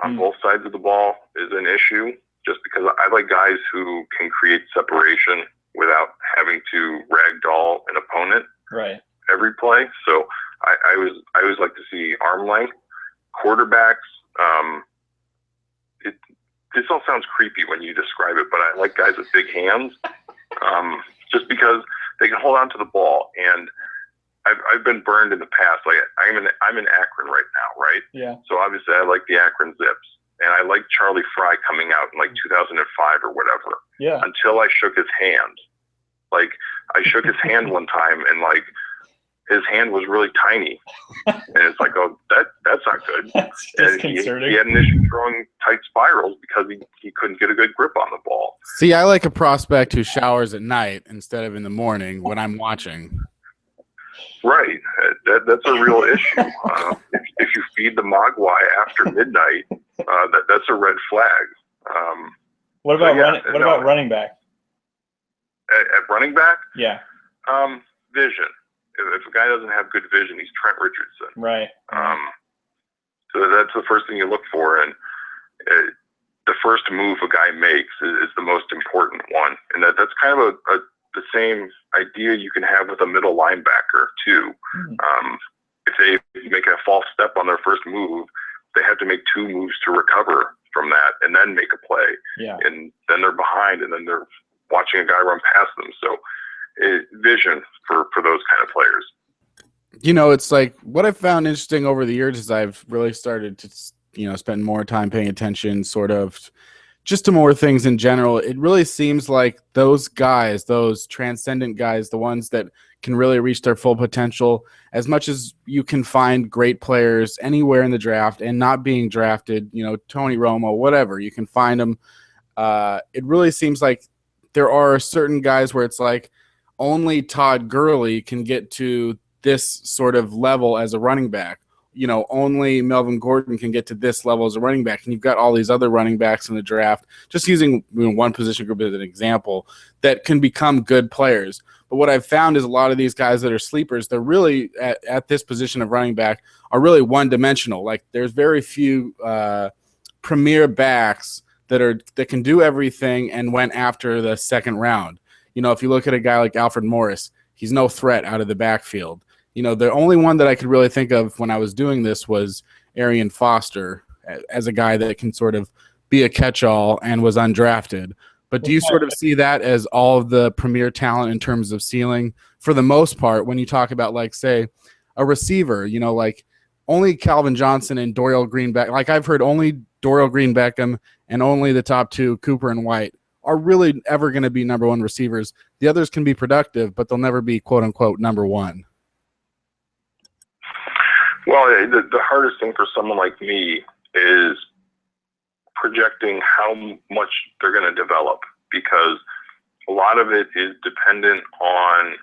S3: on both sides of the ball is an issue, just because I like guys who can create separation without having to ragdoll an opponent every play. So I always like to see arm length. Quarterbacks, this all sounds creepy when you describe it, but I like guys with big hands, just because they can hold on to the ball. And I've been burned in the past. Like I'm in Akron right now, right?
S1: Yeah.
S3: So obviously I like the Akron Zips, and I like Charlie Fry coming out in like 2005 or whatever.
S1: Yeah.
S3: Until I shook his hand. Like I shook his hand one time, and like his hand was really tiny, and it's like, oh, that's not good.
S1: That's disconcerting.
S3: He had an issue throwing tight spirals because he couldn't get a good grip on the ball.
S2: See, I like a prospect who showers at night instead of in the morning when I'm watching.
S3: Right, that's a real issue. If you feed the mogwai after midnight, that's a red flag.
S1: What about running back?
S3: At running back?
S1: Yeah.
S3: Vision. If a guy doesn't have good vision, he's Trent Richardson.
S1: Right.
S3: So that's the first thing you look for. And the first move a guy makes is the most important one, and that's kind of the same idea you can have with a middle linebacker too. If they make a false step on their first move, they have to make 2 moves to recover from that and then make a play.
S1: Yeah.
S3: And then they're behind, and then they're watching a guy run past them. So vision for those kind of players.
S2: You know, it's like what I've found interesting over the years is I've really started to, spend more time paying attention sort of just to more things in general. It really seems like those guys, those transcendent guys, the ones that can really reach their full potential, as much as you can find great players anywhere in the draft and not being drafted, Tony Romo, whatever, you can find them. It really seems like there are certain guys where it's like only Todd Gurley can get to this sort of level as a running back. Only Melvin Gordon can get to this level as a running back. And you've got all these other running backs in the draft, just using one position group as an example, that can become good players. But what I've found is a lot of these guys that are sleepers, they're really at this position of running back are really one-dimensional. Like there's very few premier backs that can do everything and went after the second round. If you look at a guy like Alfred Morris, he's no threat out of the backfield. The only one that I could really think of when I was doing this was Arian Foster as a guy that can sort of be a catch-all and was undrafted. But do you sort of see that as all of the premier talent in terms of ceiling for the most part when you talk about, like, say, a receiver, like only Calvin Johnson and Dorial Green-Beckham, like I've heard only Dorial Green-Beckham and only the top 2, Cooper and White, are really ever going to be number 1 receivers. The others can be productive, but they'll never be quote-unquote number 1.
S3: Well, the hardest thing for someone like me is projecting how much they're going to develop, because a lot of it is dependent on,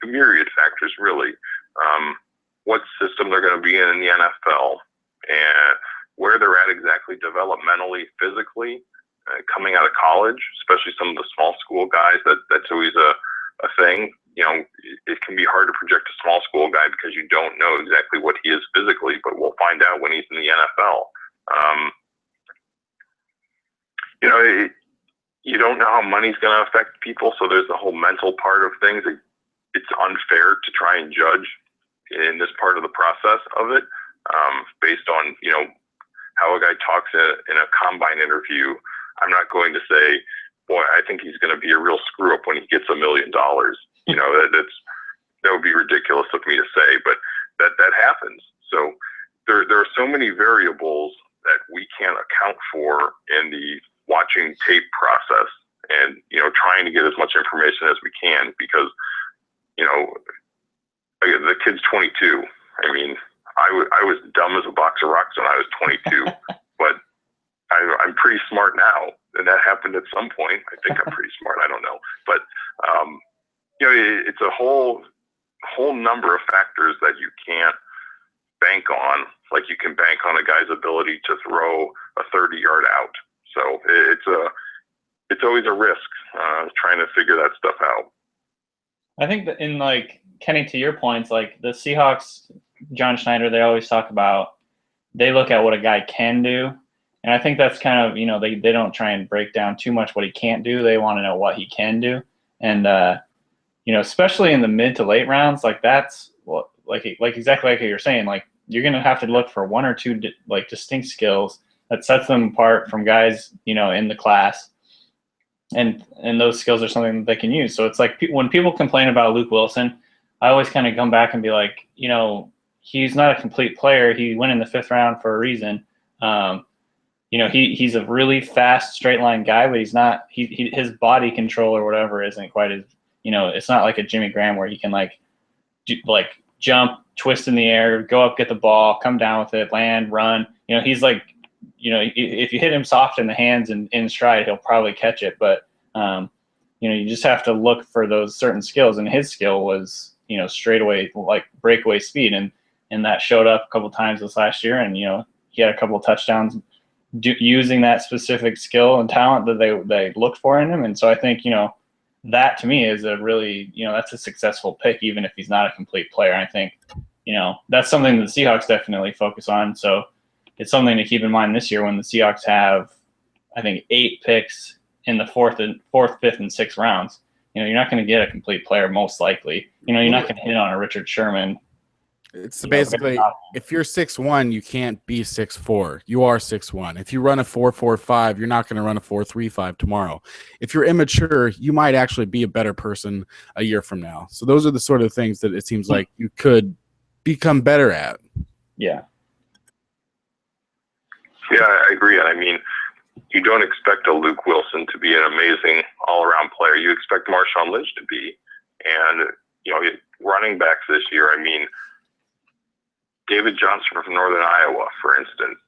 S3: myriad factors, really. What system they're going to be in the NFL and where they're at exactly developmentally, physically, coming out of college, especially some of the small school guys. That's always a thing. It can be hard to project a small school guy because you don't know exactly what he is physically, but we'll find out when he's in the NFL. You don't know how money's going to affect people, so there's the whole mental part of things. It's unfair to try and judge in this part of the process of it, based on, how a guy talks in a combine interview. I'm not going to say, boy, I think he's going to be a real screw up when he gets $1 million. That would be ridiculous of me to say, but that happens. So there are so many variables that we can't account for in the watching tape process, and trying to get as much information as we can, because the kid's 22. I mean, I was dumb as a box of rocks when I was 22, but I'm pretty smart now, and that happened at some point. I think I'm pretty smart. I don't know, but it's a whole number of factors that you can't bank on, like you can bank on a guy's ability to throw a 30-yard out. So it's always a risk trying to figure that stuff out.
S1: I think that Kenny, to your points, like the Seahawks, John Schneider, they always talk about, they look at what a guy can do. And I think that's kind of, they don't try and break down too much what he can't do. They want to know what he can do. And, especially in the mid to late rounds, like that's exactly like you're saying, like you're going to have to look for 1 or 2 distinct skills that sets them apart from guys, in the class. And those skills are something that they can use. So it's like when people complain about Luke Wilson, I always kind of come back and be like, he's not a complete player. He went in the 5th round for a reason. He's a really fast straight line guy, but he's not. His body control or whatever isn't quite as. It's not like a Jimmy Graham where he can jump, twist in the air, go up, get the ball, come down with it, land, run. He's like, if you hit him soft in the hands and in stride, he'll probably catch it. But you just have to look for those certain skills, and his skill was straightaway breakaway speed, and that showed up a couple times this last year, and he had a couple of touchdowns using that specific skill and talent that they looked for in him. And so I think that to me is a really that's a successful pick, even if he's not a complete player. I think that's something that the Seahawks definitely focus on. So it's something to keep in mind this year when the Seahawks have I think 8 picks in the fourth, fifth, and sixth rounds. You're not going to get a complete player most likely. You're not going to hit on a Richard Sherman.
S2: It's basically, if you're 6'1", you can't be 6'4". You are 6'1". If you run a 4.45, you're not going to run a 4.35 tomorrow. If you're immature, you might actually be a better person a year from now. So those are the sort of things that it seems like you could become better at.
S1: Yeah.
S3: Yeah, I agree. And I mean, you don't expect a Luke Wilson to be an amazing all-around player. You expect Marshawn Lynch to be. And, running backs this year, I mean, David Johnson from Northern Iowa, for instance,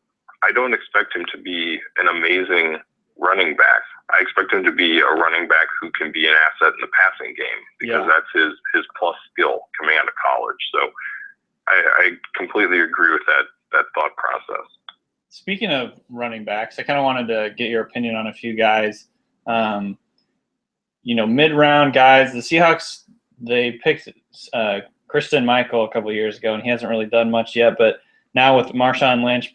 S3: I don't expect him to be an amazing running back. I expect him to be a running back who can be an asset in the passing game because that's his plus skill coming out of college. So I completely agree with that thought process.
S1: Speaking of running backs, I kind of wanted to get your opinion on a few guys. Mid-round guys. The Seahawks, they picked Christine Michael a couple of years ago, and he hasn't really done much yet. But now with Marshawn Lynch,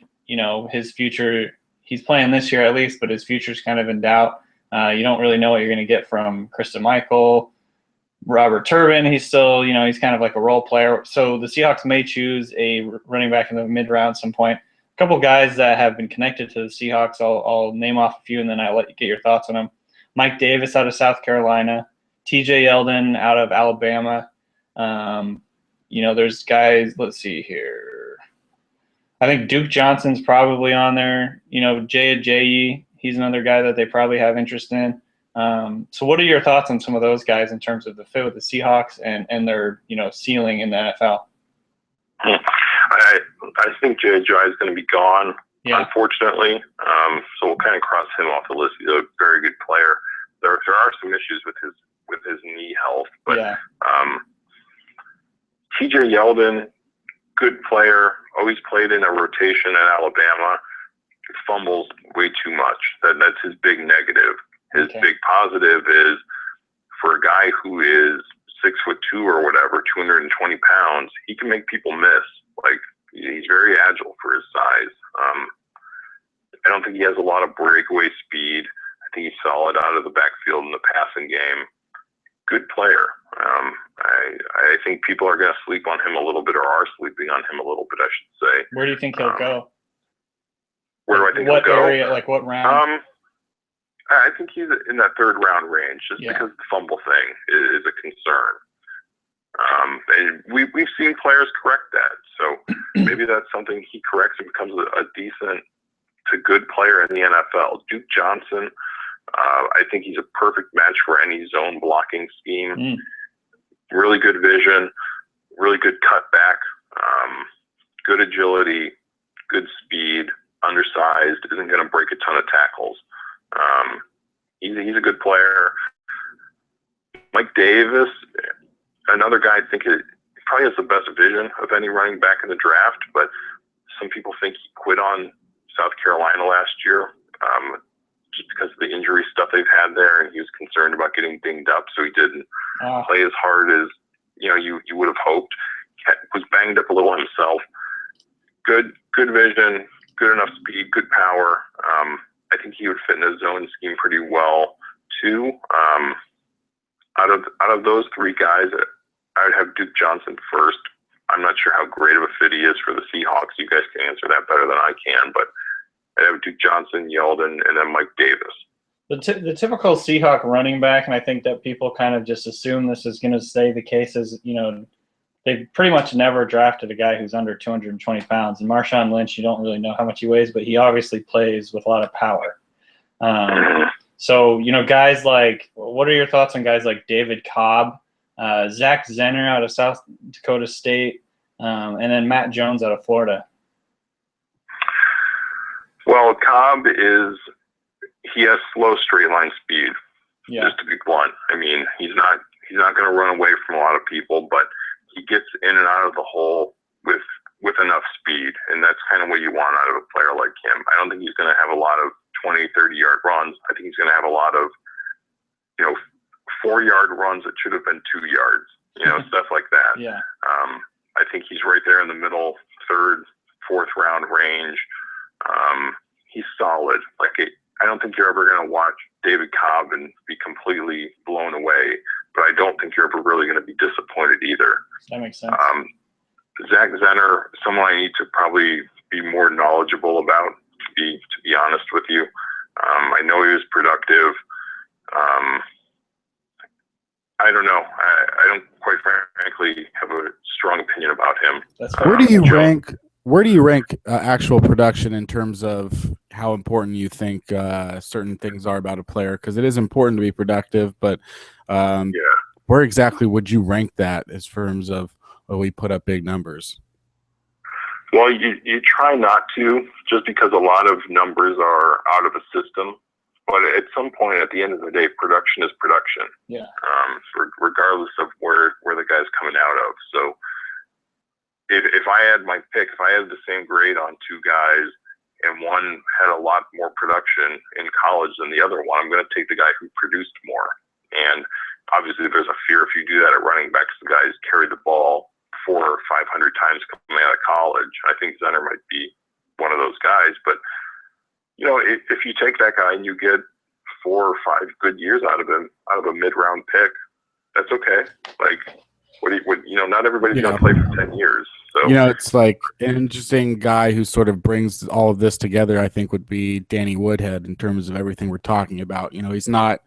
S1: his future, he's playing this year at least, but his future's kind of in doubt. You don't really know what you're going to get from Christine Michael. Robert Turbin, he's still, he's kind of like a role player. So the Seahawks may choose a running back in the mid-round at some point. A couple guys that have been connected to the Seahawks, I'll name off a few, and then I'll let you get your thoughts on them. Mike Davis out of South Carolina. TJ Yeldon out of Alabama. There's guys, let's see here. I think Duke Johnson's probably on there. Jay Ajayi, he's another guy that they probably have interest in. So what are your thoughts on some of those guys in terms of the fit with the Seahawks and their, ceiling in the NFL?
S3: I think Jay Ajayi is going to be gone, unfortunately. So we'll kind of cross him off the list. He's a very good player. There are some issues with his knee health, but TJ Yeldon, good player, always played in a rotation at Alabama. Fumbles way too much. That's his big negative. His big positive is for a guy who is 6'2" or whatever, 220 pounds, he can make people miss. Like, he's very agile for his size. I don't think he has a lot of breakaway speed. I think he's solid out of the backfield in the passing game. Good player. I think people are going to sleep on him a little bit, or are sleeping on him a little bit, I should say.
S1: Where do you think he'll go?
S3: Where do I think he'll go?
S1: What area, like what round?
S3: I think he's in that third round range, just because the fumble thing is a concern. And we've seen players correct that, so maybe that's something he corrects and becomes a decent to good player in the NFL. Duke Johnson, I think he's a perfect match for any zone blocking scheme. Really good vision, really good cutback, good agility, good speed, undersized, isn't going to break a ton of tackles. He's a good player. Mike Davis, another guy, I think probably has the best vision of any running back in the draft, but some people think he quit on South Carolina last year just because of the injury stuff they've had there, and he was concerned about getting dinged up, so he didn't play as hard as you would have hoped. Was banged up a little himself. Good vision, good enough speed, good power. I think he would fit in a zone scheme pretty well too. Out of those three guys, I would have Duke Johnson first. I'm not sure how great of a fit he is for the Seahawks. You guys can answer that better than I can, but I have Duke Johnson, Yeldon, and then Mike Davis.
S1: The typical Seahawk running back, and I think that people kind of just assume this is going to stay the case, is, they've pretty much never drafted a guy who's under 220 pounds. And Marshawn Lynch, you don't really know how much he weighs, but he obviously plays with a lot of power. So, guys like, what are your thoughts on guys like David Cobb, Zach Zenner out of South Dakota State, and then Matt Jones out of Florida?
S3: Well, Cobb he has slow straight line speed, just to be blunt. I mean, he's not going to run away from a lot of people, but he gets in and out of the hole with enough speed, and that's kind of what you want out of a player like him. I don't think he's going to have a lot of 20, 30-yard runs. I think he's going to have a lot of, 4-yard runs that should have been 2 yards, stuff like that.
S1: Yeah.
S3: I think he's right there in the middle, third, fourth round range. He's solid. Like, I don't think you're ever going to watch David Cobb and be completely blown away, but I don't think you're ever really going to be disappointed either.
S1: That makes sense.
S3: Zach Zenner, someone I need to probably be more knowledgeable about, to be honest with you. I know he was productive. I don't know. I don't quite frankly have a strong opinion about him.
S2: Where do you rank actual production in terms of how important you think certain things are about a player? Because it is important to be productive, but where exactly would you rank that as terms of we put up big numbers?
S3: Well, you try not to, just because a lot of numbers are out of a system. But at some point, at the end of the day, production is production.
S1: Yeah.
S3: Regardless of where the guy's coming out of. So if I had my pick, if I had the same grade on two guys and one had a lot more production in college than the other one, I'm going to take the guy who produced more. And obviously, there's a fear if you do that at running backs, the guys carry the ball 400 or 500 times coming out of college. I think Zenner might be one of those guys, but if you take that guy and you get 4 or 5 good years out of him, out of a mid-round pick, that's okay. Like, not everybody's going to play for 10 years. So
S2: it's like an interesting guy who sort of brings all of this together, I think, would be Danny Woodhead in terms of everything we're talking about. He's not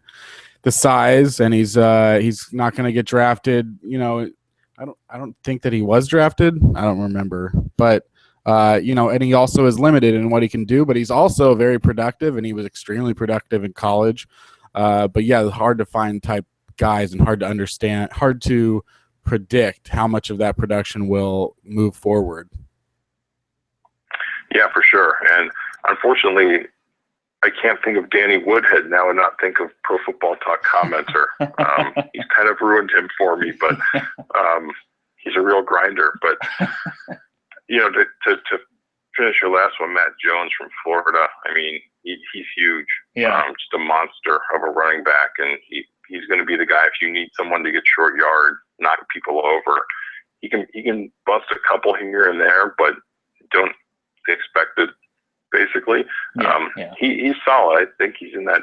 S2: the size, and he's not going to get drafted. I don't think that he was drafted. I don't remember, but and he also is limited in what he can do, but he's also very productive, and he was extremely productive in college. But yeah, it's hard to find type guys and hard to understand, hard to predict how much of that production will move forward.
S3: Yeah, for sure. And unfortunately, I can't think of Danny Woodhead now and not think of Pro Football Talk commenter. He's kind of ruined him for me, but he's a real grinder. But to finish your last one, Matt Jones from Florida. I mean, he's huge.
S1: Yeah.
S3: Just a monster of a running back, and he's going to be the guy if you need someone to get short yard, knock people over. He can bust a couple here and there, but don't expect it. Basically, he's solid. I think he's in that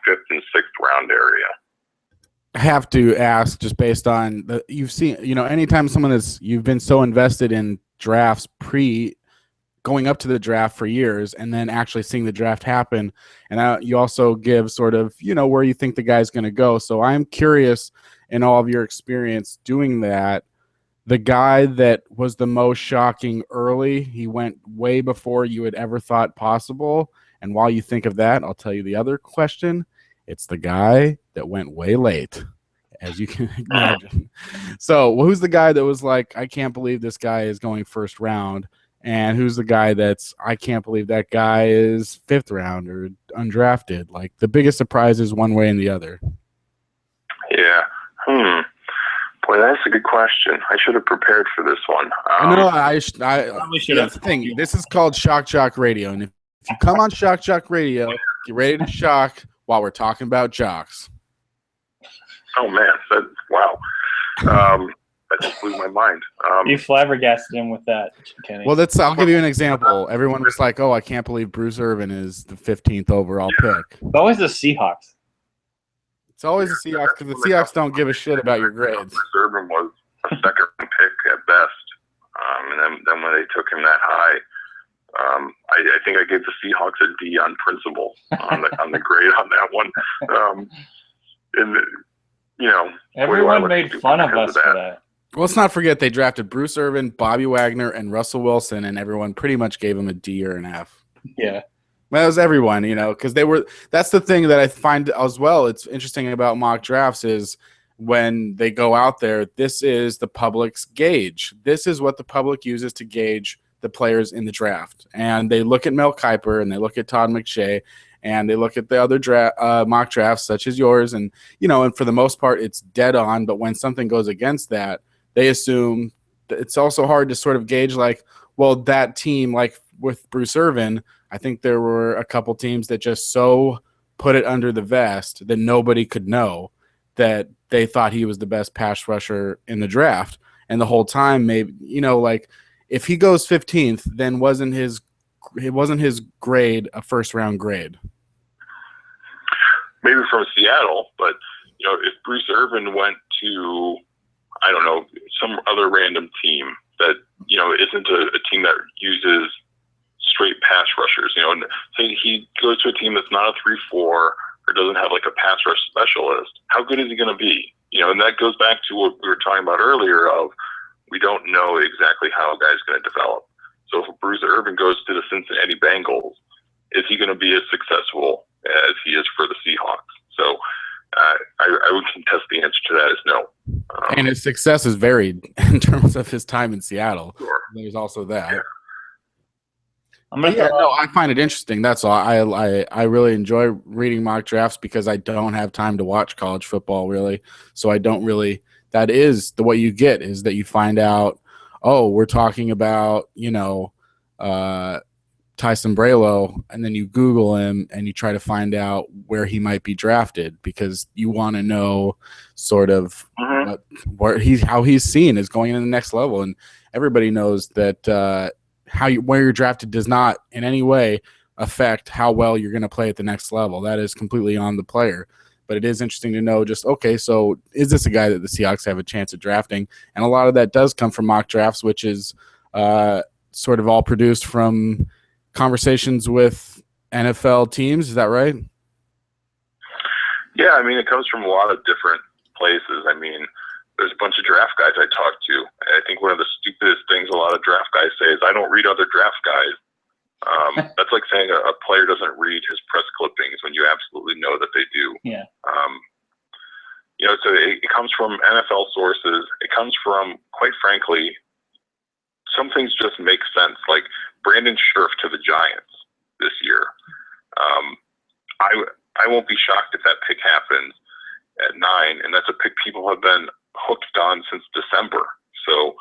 S3: 5th and 6th round area.
S2: I have to ask, just based on you've seen, anytime you've been so invested in drafts going up to the draft for years, and then actually seeing the draft happen, and you also give sort of where you think the guy's going to go. So I'm curious, in all of your experience doing that, the guy that was the most shocking early, he went way before you had ever thought possible. And while you think of that, I'll tell you the other question. It's the guy that went way late, as you can imagine. So who's the guy that was like, I can't believe this guy is going 1st round? And who's the guy that's, I can't believe that guy is 5th round or undrafted? Like, the biggest surprise is one way and the other.
S3: Yeah. Boy, that's a good question. I should have prepared for this one.
S2: I should have. This is called Shock Jock Radio. And if you come on Shock Jock Radio, get ready to shock while we're talking about jocks.
S3: Oh, man. Wow. That just blew my mind.
S1: You flabbergasted him with that, Kenny.
S2: Well, I'll give you an example. Everyone was like, oh, I can't believe Bruce Irvin is the 15th overall pick.
S1: It's always the Seahawks.
S2: It's always the Seahawks, because the Seahawks don't give a shit about your grades.
S3: Bruce Irvin was a 2nd pick at best. And then when they took him that high, I think I gave the Seahawks a D on principle on the grade on that one.
S1: Everyone made fun of us for that.
S2: Well, let's not forget they drafted Bruce Irvin, Bobby Wagner, and Russell Wilson, and everyone pretty much gave him a D or an F.
S1: Yeah.
S2: Well, that was everyone, because that's the thing that I find as well. It's interesting about mock drafts is when they go out there, this is the public's gauge. This is what the public uses to gauge the players in the draft. And they look at Mel Kiper and they look at Todd McShay and they look at the other mock drafts such as yours. And, and for the most part, it's dead on. But when something goes against that, they assume that it's also hard to sort of gauge that team, like with Bruce Irvin, I think there were a couple teams that just so put it under the vest that nobody could know that they thought he was the best pass rusher in the draft. And the whole time, maybe, if he goes 15th, then it wasn't his grade a 1st round grade.
S3: maybe from Seattle, but if Bruce Irvin went to, I don't know, some other random team that isn't a team that uses straight pass rushers, and say he goes to a team that's not a 3-4 or doesn't have like a pass rush specialist, how good is he going to be? And that goes back to what we were talking about earlier of we don't know exactly how a guy's going to develop. So if Bruce Irvin goes to the Cincinnati Bengals, is he going to be as successful as he is for the Seahawks? So I would contest the answer to that as no.
S2: And his success is varied in terms of his time in Seattle.
S3: Sure.
S2: There's also that.
S3: Yeah.
S2: I find it interesting. That's all. I really enjoy reading mock drafts because I don't have time to watch college football really. So I don't really. That is what you get is that you find out. Oh, we're talking about Tyson Braylo, and then you Google him and you try to find out where he might be drafted because you want to know sort of how he's seen is going in the next level. And everybody knows that where you're drafted does not in any way affect how well you're going to play at the next level. That is completely on the player. But it is interesting to know just, okay, so is this a guy that the Seahawks have a chance of drafting? And a lot of that does come from mock drafts, which is sort of all produced from conversations with NFL teams. Is that right?
S3: Yeah, I mean, it comes from a lot of different places. I mean, there's a bunch of draft guys I talk to. I think one of the stupidest things a lot of draft guys say is, I don't read other draft guys. That's like saying a player doesn't read his press clippings when you absolutely know that they do.
S1: Yeah.
S3: So it comes from NFL sources. It comes from, quite frankly, some things just make sense. Like Brandon Scherf to the Giants this year. I won't be shocked if that pick happens at 9, and that's a pick people have been hooked on since December. So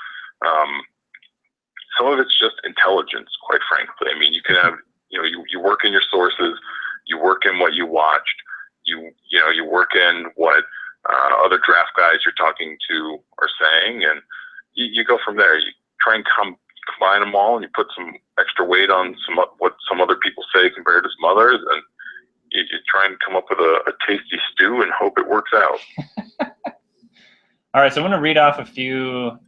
S3: some of it's just intelligence, quite frankly. I mean, you can have, you work in your sources, you work in what you watched, you work in what other draft guys you're talking to are saying, and you go from there. You try and combine them all, and you put some extra weight on what some other people say compared to some others, and you try and come up with a tasty stew and hope it works out.
S1: All right, so I'm going to read off a few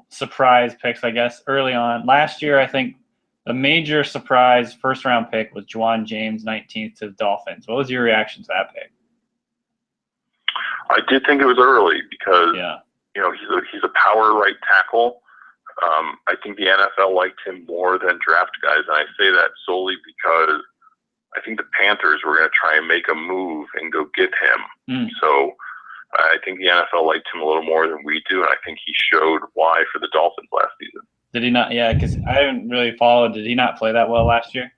S1: surprise picks, I guess, early on. Last year, I think the major surprise first-round pick was Juwan James, 19th to the Dolphins. What was your reaction to that pick?
S3: I did think it was early because, he's a power right tackle. I think the NFL liked him more than draft guys, and I say that solely because I think the Panthers were going to try and make a move and go get him. So I think the NFL liked him a little more than we do, and I think he showed why for the Dolphins last season.
S1: Did he not? Yeah, because I haven't really followed. Did he not play that well last year?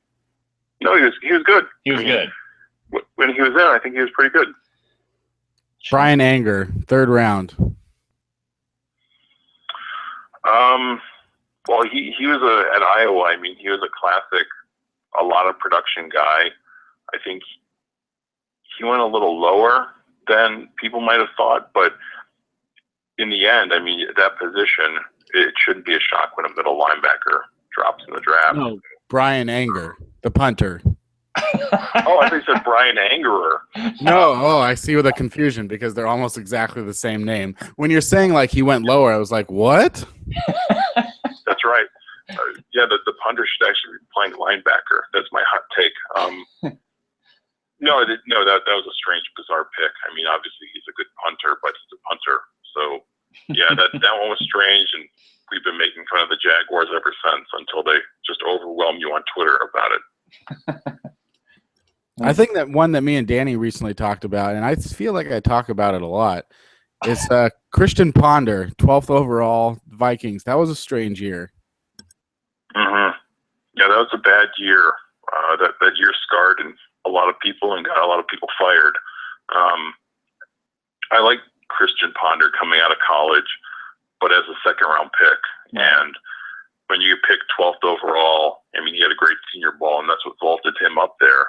S3: No, he was good.
S1: He was good.
S3: When he was in, I think he was pretty good.
S2: Brian Anger, 3rd round.
S3: Well, he was at Iowa. I mean, he was a classic, a lot of production guy. I think he went a little lower than people might have thought, but in the end, I mean, that position, it shouldn't be a shock when a middle linebacker drops in the draft.
S2: No, Brian Anger, the punter.
S3: Oh, I think you said Brian Angerer.
S2: No, I see with a confusion because they're almost exactly the same name. When you're saying like he went lower, I was like, what?
S3: That's right. The punter should actually be playing linebacker. That's my hot take. No, that was a strange, bizarre pick. I mean, obviously he's a good punter, but he's a punter. So, yeah, that one was strange, and we've been making fun of the Jaguars ever since until they just overwhelm you on Twitter about it.
S2: I think that one that me and Danny recently talked about, and I feel like I talk about it a lot, is Christian Ponder, 12th overall, Vikings. That was a strange year.
S3: Mm-hmm. Yeah, that was a bad year. That year scarred a lot of people and got a lot of people fired. I like Christian Ponder coming out of college, but as a second-round pick.
S1: Yeah.
S3: And when you pick 12th overall, I mean, he had a great senior ball, and that's what vaulted him up there.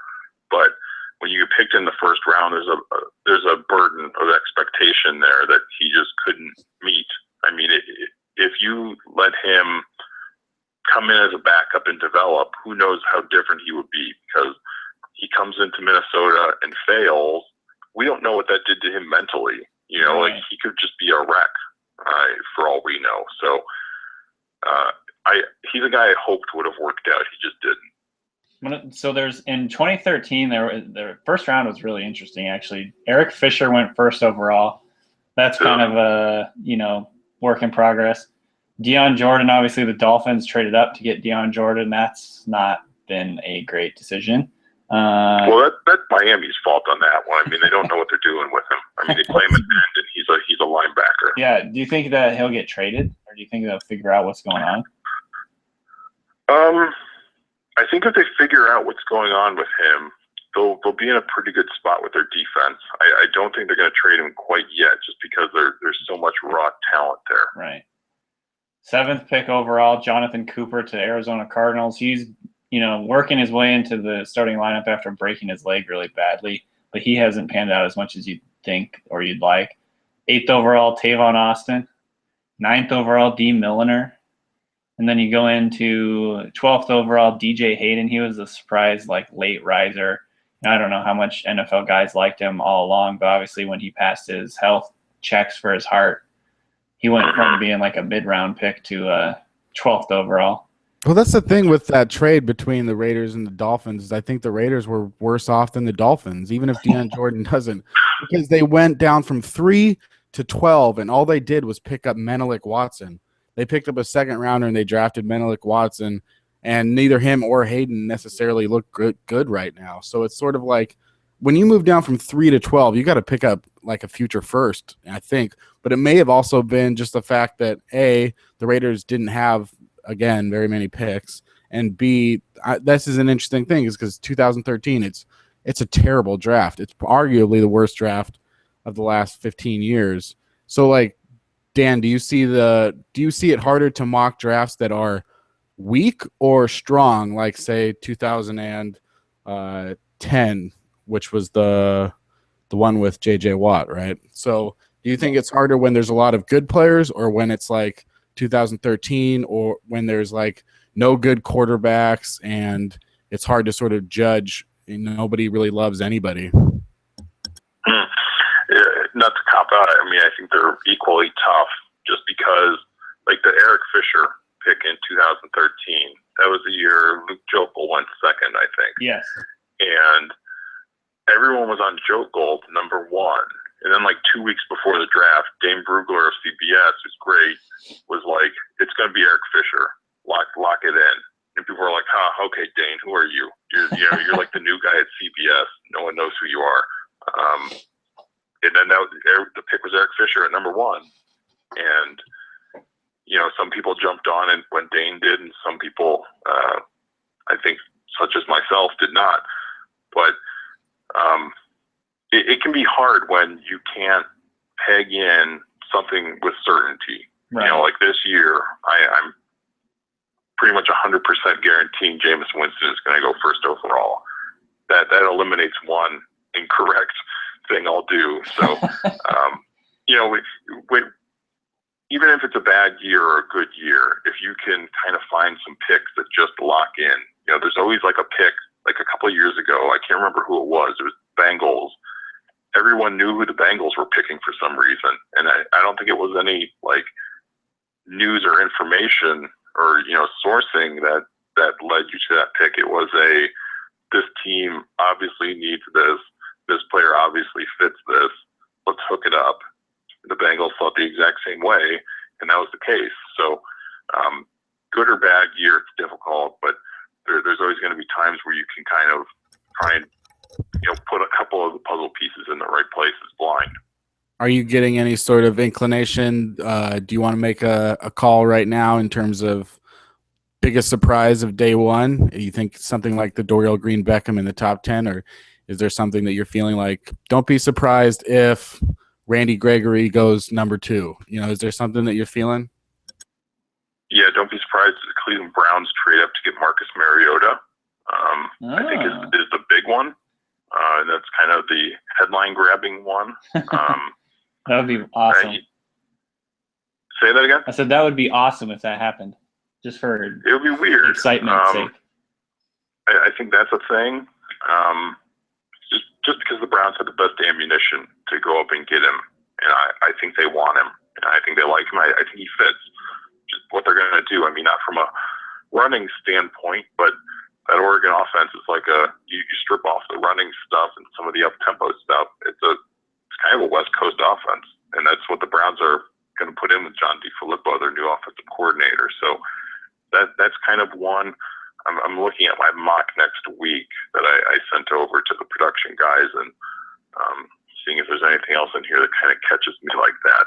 S3: But when you get picked in the first round, there's a burden of expectation there that he just couldn't meet. I mean, if you let him come in as a backup and develop, who knows how different he would be, because he comes into to Minnesota and fails, we don't know what that did to him mentally. You know, like he could just be a wreck for all we know. So he's a guy I hoped would have worked out. He just didn't.
S1: So there's in 2013, their first round was really interesting, actually. Eric Fisher went first overall. That's kind of a, work in progress. Deion Jordan, obviously the Dolphins traded up to get Deion Jordan. That's not been a great decision.
S3: Well, that's Miami's fault on that one. I mean, they don't know what they're doing with him. I mean, they play him at end, and he's a linebacker.
S1: Yeah. Do you think that he'll get traded, or do you think they'll figure out what's going on?
S3: I think if they figure out what's going on with him, they'll be in a pretty good spot with their defense. I don't think they're going to trade him quite yet, just because there's so much raw talent there.
S1: Right. 7th pick overall, Jonathan Cooper to Arizona Cardinals. He's working his way into the starting lineup after breaking his leg really badly, but he hasn't panned out as much as you'd think or you'd like. 8th overall, Tavon Austin. 9th overall, D. Milliner. And then you go into 12th overall, DJ Hayden. He was a surprise, late riser. I don't know how much NFL guys liked him all along, but obviously when he passed his health checks for his heart, he went from being a mid-round pick to 12th overall.
S2: Well, that's the thing with that trade between the Raiders and the Dolphins. Is I think the Raiders were worse off than the Dolphins, even if Deion Jordan doesn't, because they went down from 3 to 12, and all they did was pick up Menelik Watson. They picked up a second rounder and they drafted Menelik Watson, and neither him or Hayden necessarily look good right now. So it's sort of like when you move down from 3 to 12, you got to pick up a future first, I think. But it may have also been just the fact that A, the Raiders didn't have, again, very many picks, and B, this is an interesting thing, is because 2013, it's a terrible draft. It's arguably the worst draft of the last 15 years. So Dan, do you see it harder to mock drafts that are weak or strong, like say 2010, which was the one with JJ Watt, right? So do you think it's harder when there's a lot of good players, or when it's 2013, or when there's no good quarterbacks and it's hard to sort of judge, nobody really loves anybody?
S3: Not to cop out, I mean, I think they're equally tough, just because the Eric Fisher pick in 2013, that was the year Luke Jokel went second, I think.
S1: Yes.
S3: And everyone was on Jokel, number 1. And then 2 weeks before the draft, Dane Brugler of CBS, who's great, was like, it's going to be Eric Fisher. Lock it in. And people were like, okay, Dane, who are you? You're like the new guy at CBS. No one knows who you are. And then the pick was Eric Fisher at number 1. And, some people jumped on it when Dane did, and some people, I think, such as myself, did not. But it can be hard when you can't peg in something with certainty.
S1: Right.
S3: This year, I'm pretty much 100% guaranteeing Jameis Winston is going to go first overall. That eliminates one incorrect thing I'll do. So, even if it's a bad year or a good year, if you can kind of find some picks that just lock in, there's always a pick, a couple of years ago, I can't remember who it was Bengals. Everyone knew who the Bengals were picking for some reason. And I don't think it was any news or information or, sourcing that led you to that pick. It was this team obviously needs this. This player obviously fits this. Let's hook it up. The Bengals thought the exact same way, and that was the case. So, good or bad year, it's difficult, but there's always going to be times where you can kind of try and put a couple of the puzzle pieces in the right places blind.
S2: Are you getting any sort of inclination? Do you want to make a call right now in terms of biggest surprise of day one? You think something like the Dorial Green Beckham in the top 10, or is there something that you're feeling like, don't be surprised if Randy Gregory goes number 2? Is there something that you're feeling?
S3: Yeah, don't be surprised if the Cleveland Browns trade up to get Marcus Mariota. I think is the big one. That's kind of the headline-grabbing one.
S1: That would be awesome.
S3: Say that again?
S1: I said that would be awesome if that happened. Just for
S3: it would be weird.
S1: Excitement's sake.
S3: I think that's a thing. Browns have the best ammunition to go up and get him, and I think they want him, and I think they like him. I think he fits just what they're going to do. I mean, not from a running standpoint, but that Oregon offense is like you strip off the running stuff and some of the up-tempo stuff. It's kind of a West Coast offense, and that's what the Browns are going to put in with John DeFilippo, their new offensive coordinator. So that's kind of one. I'm looking at my mock next week that I sent over to the production guys and seeing if there's anything else in here that kind of catches me like that.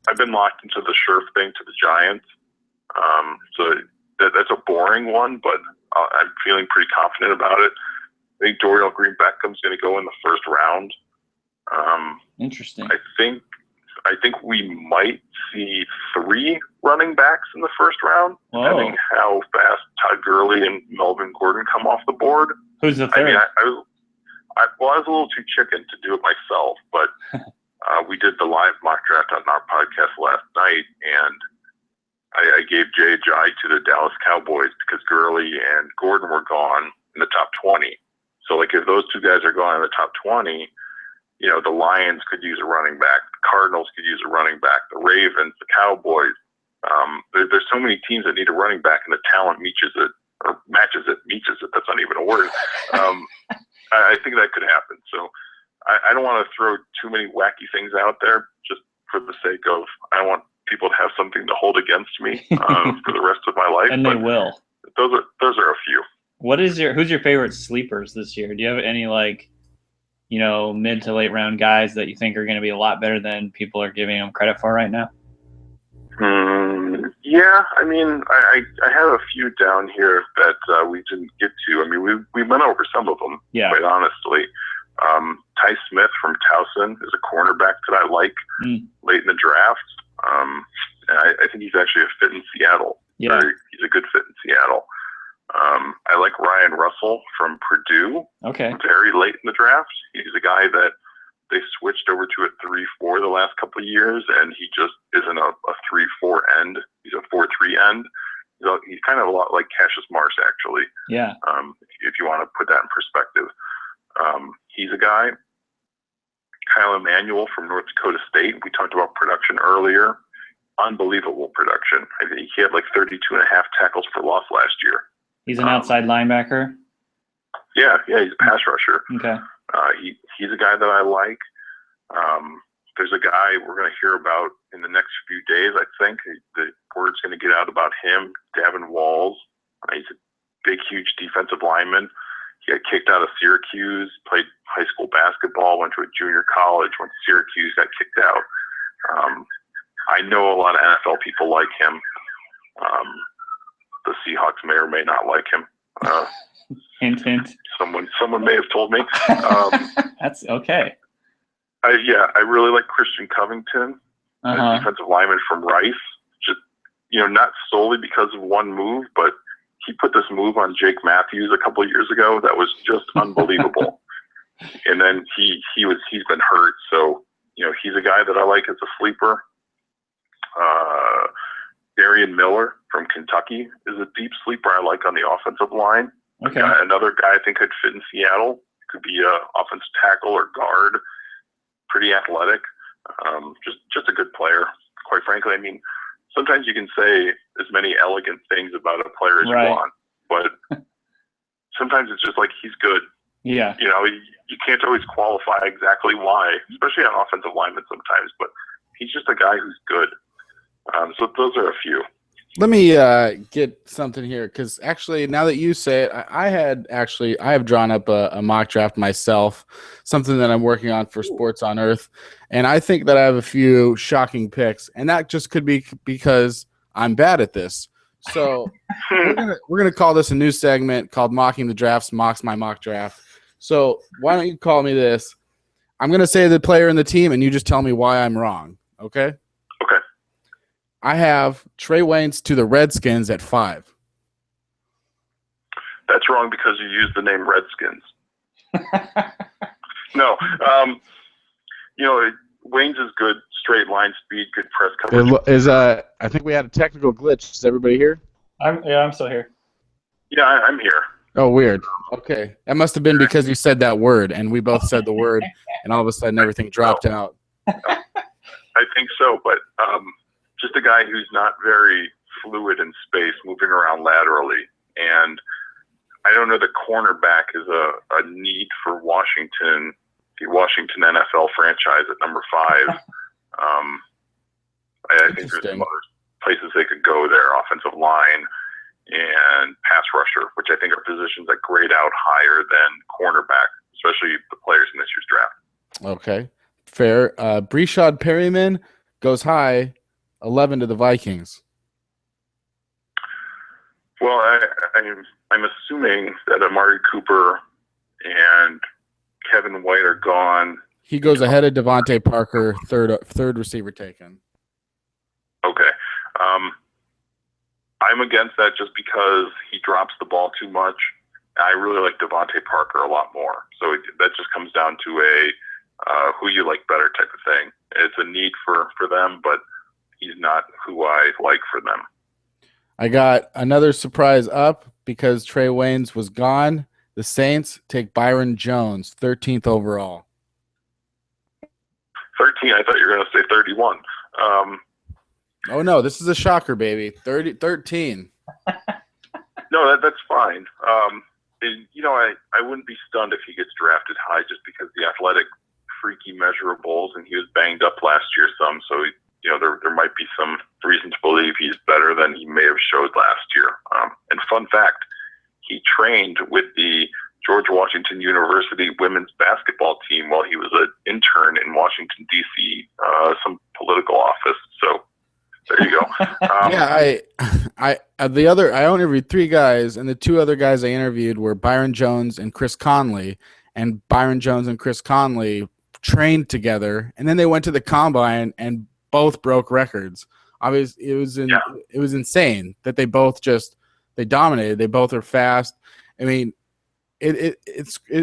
S3: I've been locked into the Scherf thing to the Giants. So that's a boring one, but I'm feeling pretty confident about it. I think Dorial Green-Beckham's going to go in the first round.
S1: Interesting.
S3: I think we might see 3 running backs in the first round, depending how fast Todd Gurley and Melvin Gordon come off the board.
S1: Who's the third?
S3: I mean, I was a little too chicken to do it myself, but we did the live mock draft on our podcast last night, and I gave J.J. to the Dallas Cowboys because Gurley and Gordon were gone in the top 20. So, like, if those 2 guys are gone in the top 20, the Lions could use a running back. The Cardinals could use a running back. The Ravens, the Cowboys. There's so many teams that need a running back, and the talent matches it. That's not even a word. I think that could happen. So I don't want to throw too many wacky things out there just for the sake of I want people to have something to hold against me for the rest of my life.
S1: And they will.
S3: Those are a few.
S1: Who's your favorite sleepers this year? Do you have any mid to late round guys that you think are going to be a lot better than people are giving them credit for right now?
S3: Yeah, I mean, I have a few down here that we didn't get to. I mean, we went over some of them, quite honestly. Ty Smith from Towson is a cornerback that I like late in the draft. And I think he's actually a fit in Seattle.
S1: Yeah.
S3: He's a good fit in Seattle. I like Ryan Russell from Purdue.
S1: Okay.
S3: Very late in the draft. He's a guy that they switched over to a 3-4 the last couple of years, and he just isn't a 3-4 end. He's a 4-3 end. He's kind of a lot like Cassius Marsh, actually.
S1: Yeah.
S3: If you want to put that in perspective. He's a guy. Kyle Emanuel from North Dakota State. We talked about production earlier. Unbelievable production. I think he had like 32 and a half tackles for loss last year.
S1: He's an outside linebacker?
S3: Yeah, he's a pass rusher.
S1: Okay.
S3: He's a guy that I like. There's a guy we're going to hear about in the next few days, I think. The word's going to get out about him, Davin Walls. He's a big, huge defensive lineman. He got kicked out of Syracuse, played high school basketball, went to a junior college, went to Syracuse, got kicked out. I know a lot of NFL people like him. The Seahawks may or may not like him.
S1: Hint, hint.
S3: Someone may have told me.
S1: That's okay.
S3: I really like Christian Covington, a defensive lineman from Rice. Just, not solely because of one move, but he put this move on Jake Matthews a couple of years ago that was just unbelievable. And then he's been hurt, so he's a guy that I like as a sleeper. Darian Miller from Kentucky is a deep sleeper I like on the offensive line.
S1: Okay.
S3: Another guy I think could fit in Seattle. Could be a offensive tackle or guard. Pretty athletic. Just a good player. Quite frankly, I mean, sometimes you can say as many elegant things about a player as you want, but sometimes it's just like he's good.
S1: Yeah.
S3: You can't always qualify exactly why, especially on offensive linemen sometimes, but he's just a guy who's good. So those are a few.
S2: Let me get something here, because actually, now that you say it, I have drawn up a mock draft myself, something that I'm working on for Sports on Earth, and I think that I have a few shocking picks, and that just could be because I'm bad at this. So we're gonna call this a new segment called Mocking the Drafts, Mocks My Mock Draft. So why don't you call me this? I'm gonna say the player and the team, and you just tell me why I'm wrong. Okay?
S3: Okay.
S2: I have Trey Waynes to the Redskins at 5.
S3: That's wrong because you used the name Redskins. No. Waynes is good, straight line speed, good press coverage.
S2: I think we had a technical glitch. Is everybody here?
S1: I'm still here.
S3: Yeah, I'm here.
S2: Oh, weird. Okay. That must have been because you said that word, and we both said the word, and all of a sudden everything dropped out.
S3: I think so, but just a guy who's not very fluid in space, moving around laterally. And I don't know, the cornerback is a need for Washington, the Washington NFL franchise at number 5. I think there's some other places they could go there, offensive line and pass rusher, which I think are positions that grade out higher than cornerback, especially the players in this year's draft.
S2: Okay. Fair. Breshad Perryman goes high, 11 to the Vikings.
S3: Well, I'm assuming that Amari Cooper and Kevin White are gone.
S2: He goes ahead of Devontae Parker, third receiver taken.
S3: Okay. I'm against that just because he drops the ball too much. I really like Devontae Parker a lot more. So that just comes down to a who you like better type of thing. It's a need for them, but he's not who I like for them.
S2: I got another surprise up because Trey Waynes was gone. The Saints take Byron Jones, 13th overall.
S3: 13, I thought you were going to say 31.
S2: Oh, no, this is a shocker, baby. 13.
S3: No, that's fine. I wouldn't be stunned if he gets drafted high just because the athletic freaky measurables, and he was banged up last year some, so there might be some reason to believe he's better than he may have showed last year. And fun fact, he trained with the George Washington University women's basketball team while he was an intern in Washington, D.C., some political office. So there you go.
S2: Yeah, I interviewed 3 guys, and the 2 other guys I interviewed were Byron Jones and Chris Conley. And Byron Jones and Chris Conley trained together, and then they went to the combine and both broke records. Obviously, it was insane that they both they dominated. They both are fast. I mean, it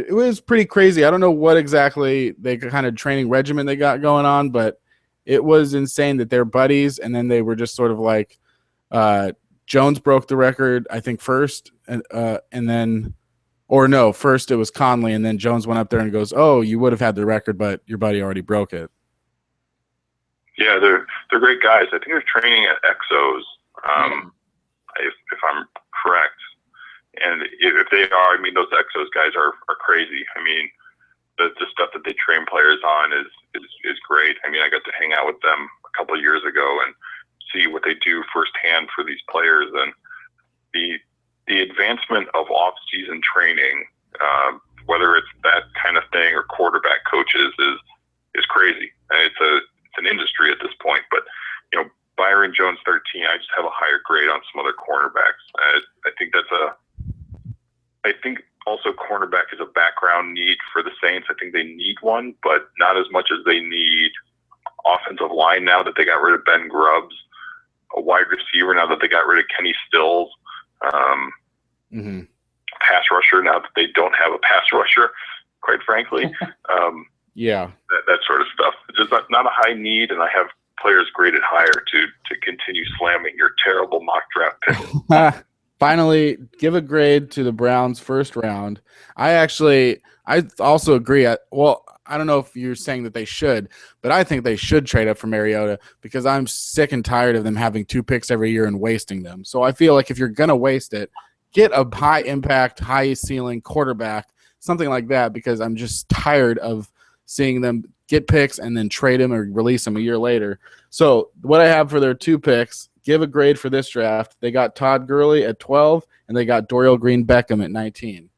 S2: was pretty crazy. I don't know what exactly the kind of training regimen they got going on, but it was insane that they're buddies, and then they were just sort of like Jones broke the record, I think, first, and then first it was Conley, and then Jones went up there and goes, "Oh, you would have had the record, but your buddy already broke it."
S3: Yeah, they're great guys. I think they're training at Exos, if I'm correct. And if they are, I mean, those Exos guys are crazy. I mean, the stuff that they train players on is great. I mean, I got to hang out with them a couple of years ago and see what they do firsthand for these players. And the advancement of off-season training, whether it's that kind of thing or quarterback coaches, is crazy. And it's an industry at this point. But Byron Jones 13, I just have a higher grade on some other cornerbacks. I think also cornerback is a background need for the Saints. I think they need one, but not as much as they need offensive line now that they got rid of Ben Grubbs, a wide receiver now that they got rid of Kenny Stills, pass rusher now that they don't have a pass rusher, quite frankly.
S2: Yeah.
S3: That sort of stuff. It's just not a high need, and I have players graded higher to continue slamming your terrible mock draft pick.
S2: Finally, give a grade to the Browns' first round. I also agree. I don't know if you're saying that they should, but I think they should trade up for Mariota because I'm sick and tired of them having 2 picks every year and wasting them. So I feel like if you're going to waste it, get a high-impact, high-ceiling quarterback, something like that, because I'm just tired of seeing them get picks and then trade them or release them a year later. So what I have for their 2 picks, give a grade for this draft. They got Todd Gurley at 12, and they got Dorial Green Beckham at 19.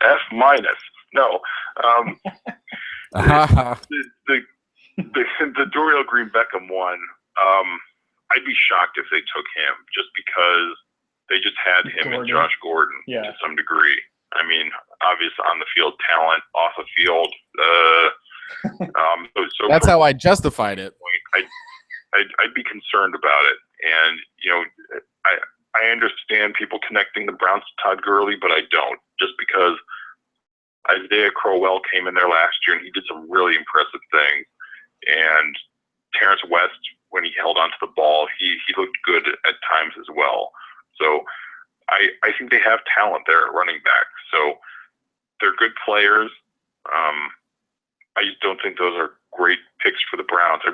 S3: F-. No. The Dorial Green Beckham one, I'd be shocked if they took him just because they just had him and Josh Gordon to some degree. I mean, obvious on the field talent, off the field.
S2: That's how I justified it.
S3: I'd be concerned about it. And, I understand people connecting the Browns to Todd Gurley, but I don't. Just because Isaiah Crowell came in there last year and he did some really impressive things. And Terrence West, when he held onto the ball, he looked good at times as well. So I think they have talent there at running back. So they're good players. I just don't think those are great picks for the Browns. I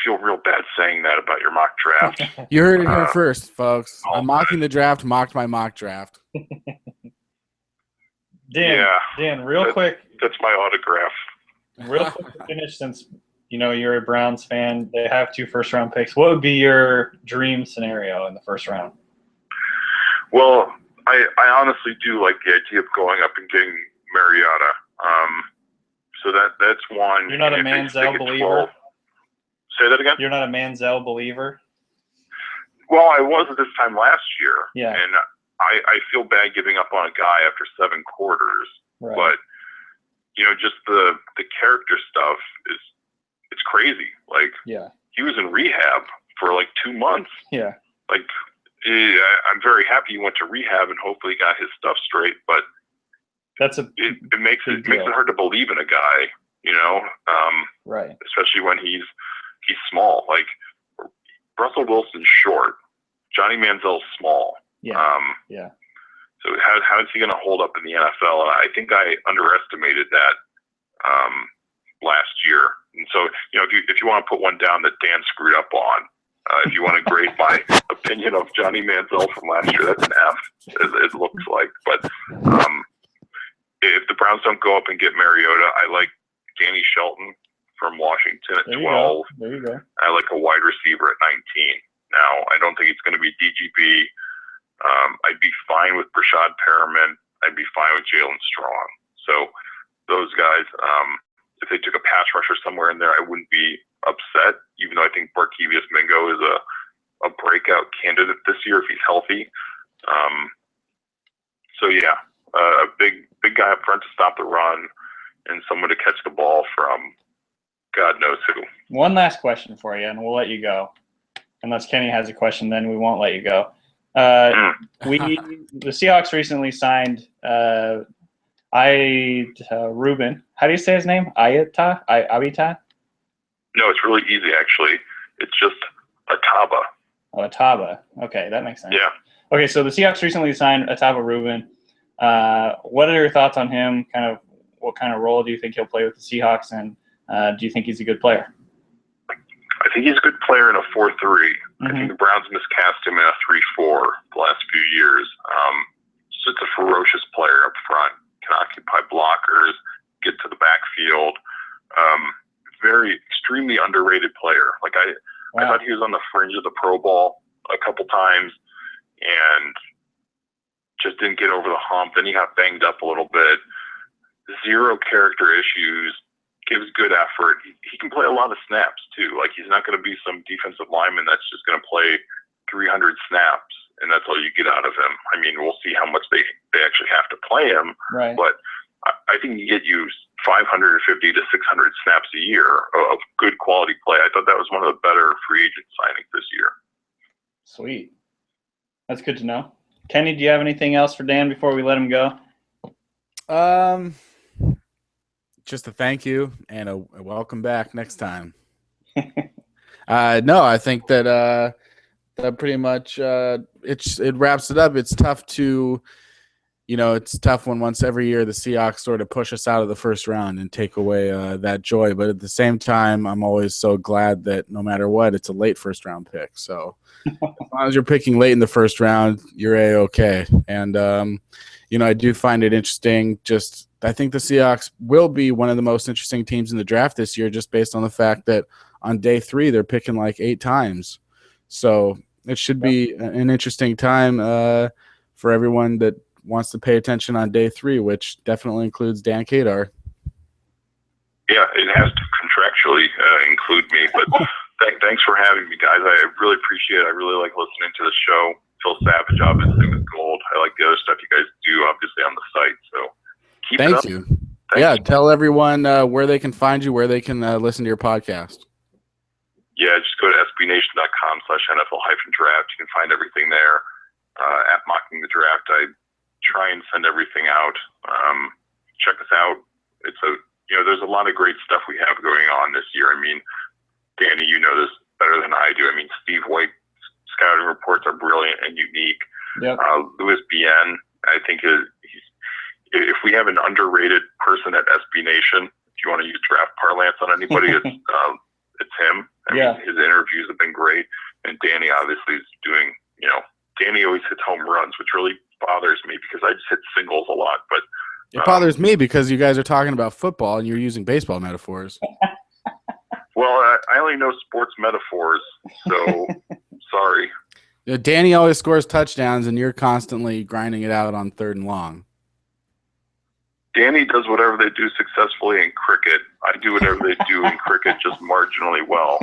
S3: feel real bad saying that about your mock draft.
S2: You heard it here first, folks. I'm mocking the draft, mocked my mock draft.
S1: Dan, real quick.
S3: That's my autograph.
S1: Real quick to finish, since you're a Browns fan, they have 2 first-round picks. What would be your dream scenario in the first round?
S3: Well, I honestly do like the idea of going up and getting Mariota. So that's one.
S1: You're not a Manziel believer?
S3: 12, say that again?
S1: You're not a Manziel believer?
S3: Well, I was at this time last year.
S1: Yeah.
S3: And I feel bad giving up on a guy after 7 quarters.
S1: Right.
S3: But, just the character stuff it's crazy. Like, he was in rehab for like 2 months.
S1: Yeah.
S3: Like, I'm very happy he went to rehab and hopefully got his stuff straight, but it makes it hard to believe in a guy,
S1: right.
S3: Especially when he's small. Like, Russell Wilson's short, Johnny Manziel's small.
S1: Yeah.
S3: So how is he going to hold up in the NFL? And I think I underestimated that last year. And so, if you want to put one down that Dan screwed up on, if you want to grade my opinion of Johnny Manziel from last year, that's an F, it looks like. But if the Browns don't go up and get Mariota, I like Danny Shelton from Washington at 12.
S1: There you go.
S3: I like a wide receiver at 19. Now, I don't think it's going to be DGB. I'd be fine with Brashad Perriman. I'd be fine with Jalen Strong. So those guys, if they took a pass rusher somewhere in there, I wouldn't be upset, even though I think Barkevius Mingo is a breakout candidate this year if he's healthy. A big guy up front to stop the run and someone to catch the ball from God knows who.
S1: One last question for you, and we'll let you go. Unless Kenny has a question, then we won't let you go. The Seahawks recently signed Ruben. How do you say his name? Abita?
S3: No, it's really easy, actually. It's just Ataba.
S1: Oh, Ataba. Okay, that makes sense.
S3: Yeah.
S1: Okay, so the Seahawks recently signed Ataba Ruben. What are your thoughts on him? What kind of role do you think he'll play with the Seahawks, and do you think he's a good player?
S3: I think he's a good player in a 4-3.
S1: Mm-hmm.
S3: I think the Browns miscast him in a 3-4 the last few years. Just a ferocious player up front, can occupy blockers, get to the backfield. Very extremely underrated player. Like I thought he was on the fringe of the Pro Bowl a couple times and just didn't get over the hump. Then he got banged up a little bit. Zero character issues. Gives good effort. He can play a lot of snaps too. Like, he's not going to be some defensive lineman that's just going to play 300 snaps and that's all you get out of him. I mean, we'll see how much they actually have to play him.
S1: Right.
S3: But I think he get you 550 to 600 snaps a year of good quality play. I thought that was one of the better free agent signings this year.
S1: Sweet. That's good to know. Kenny, do you have anything else for Dan before we let him go?
S2: Just a thank you and a welcome back next time. No, I think that that pretty much it wraps it up. It's tough to, it's tough when once every year the Seahawks sort of push us out of the first round and take away that joy. But at the same time, I'm always so glad that no matter what, it's a late first round pick. So as long as you're picking late in the first round, you're A-okay. And I do find it interesting. I think the Seahawks will be one of the most interesting teams in the draft this year, just based on the fact that on day 3 they're picking like 8 times. So it should be an interesting time for everyone that wants to pay attention on day 3, which definitely includes Dan Kadar.
S3: Yeah, it has to contractually include me, but thanks for having me, guys. I really appreciate it. I really like listening to the show. Phil Savage, obviously, with gold. I like the other stuff you guys do, obviously, on the site. So keep it up.
S2: Thank you. Tell everyone where they can find you, where they can listen to your podcast.
S3: Yeah, just go to sbnation.com/NFL-draft. You can find everything there. At Mocking the Draft, I try and send everything out. Check us out. There's a lot of great stuff we have going on this year. I mean, Danny, you know this better than I do. I mean, Steve White's scouting reports are brilliant and unique.
S1: Yep.
S3: Louis Bien, I think if we have an underrated person at SB Nation, if you want to use draft parlance on anybody, it's him. I mean, his interviews have been great, and Danny obviously is doing. Danny always hits home runs, which really bothers me because I just hit singles a lot. But
S2: it bothers me because you guys are talking about football and you're using baseball metaphors.
S3: Well, I only know sports metaphors, so sorry.
S2: Danny always scores touchdowns, and you're constantly grinding it out on 3rd and long.
S3: Danny does whatever they do successfully in cricket. I do whatever they do in cricket just marginally well.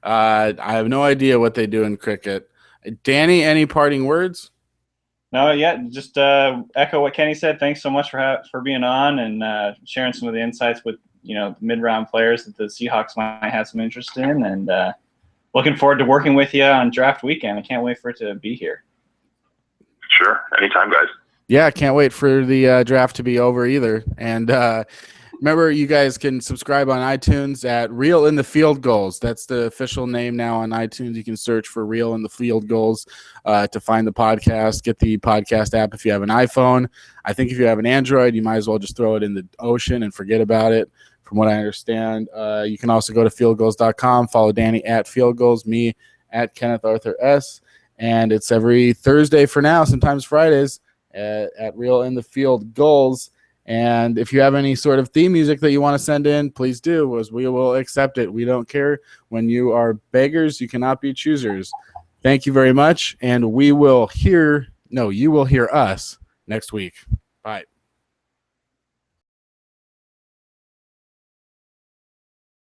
S2: I have no idea what they do in cricket. Danny, any parting words?
S1: No, just echo what Kenny said. Thanks so much for being on and sharing some of the insights with mid-round players that the Seahawks might have some interest in, and looking forward to working with you on draft weekend. I can't wait for it to be here.
S3: Sure, anytime, guys.
S2: Yeah, I can't wait for the draft to be over either. And remember, you guys can subscribe on iTunes at Real in the Field Goals. That's the official name now on iTunes. You can search for Real in the Field Goals to find the podcast. Get the podcast app if you have an iPhone. I think if you have an Android, you might as well just throw it in the ocean and forget about it, from what I understand. You can also go to fieldgoals.com, follow Danny at Field Goals, me at Kenneth Arthur S. And it's every Thursday for now, sometimes Fridays, at Real in the Field Goals. And if you have any sort of theme music that you want to send in, please do, as we will accept it. We don't care. When you are beggars, you cannot be choosers. Thank you very much, and you will hear us next week. Bye.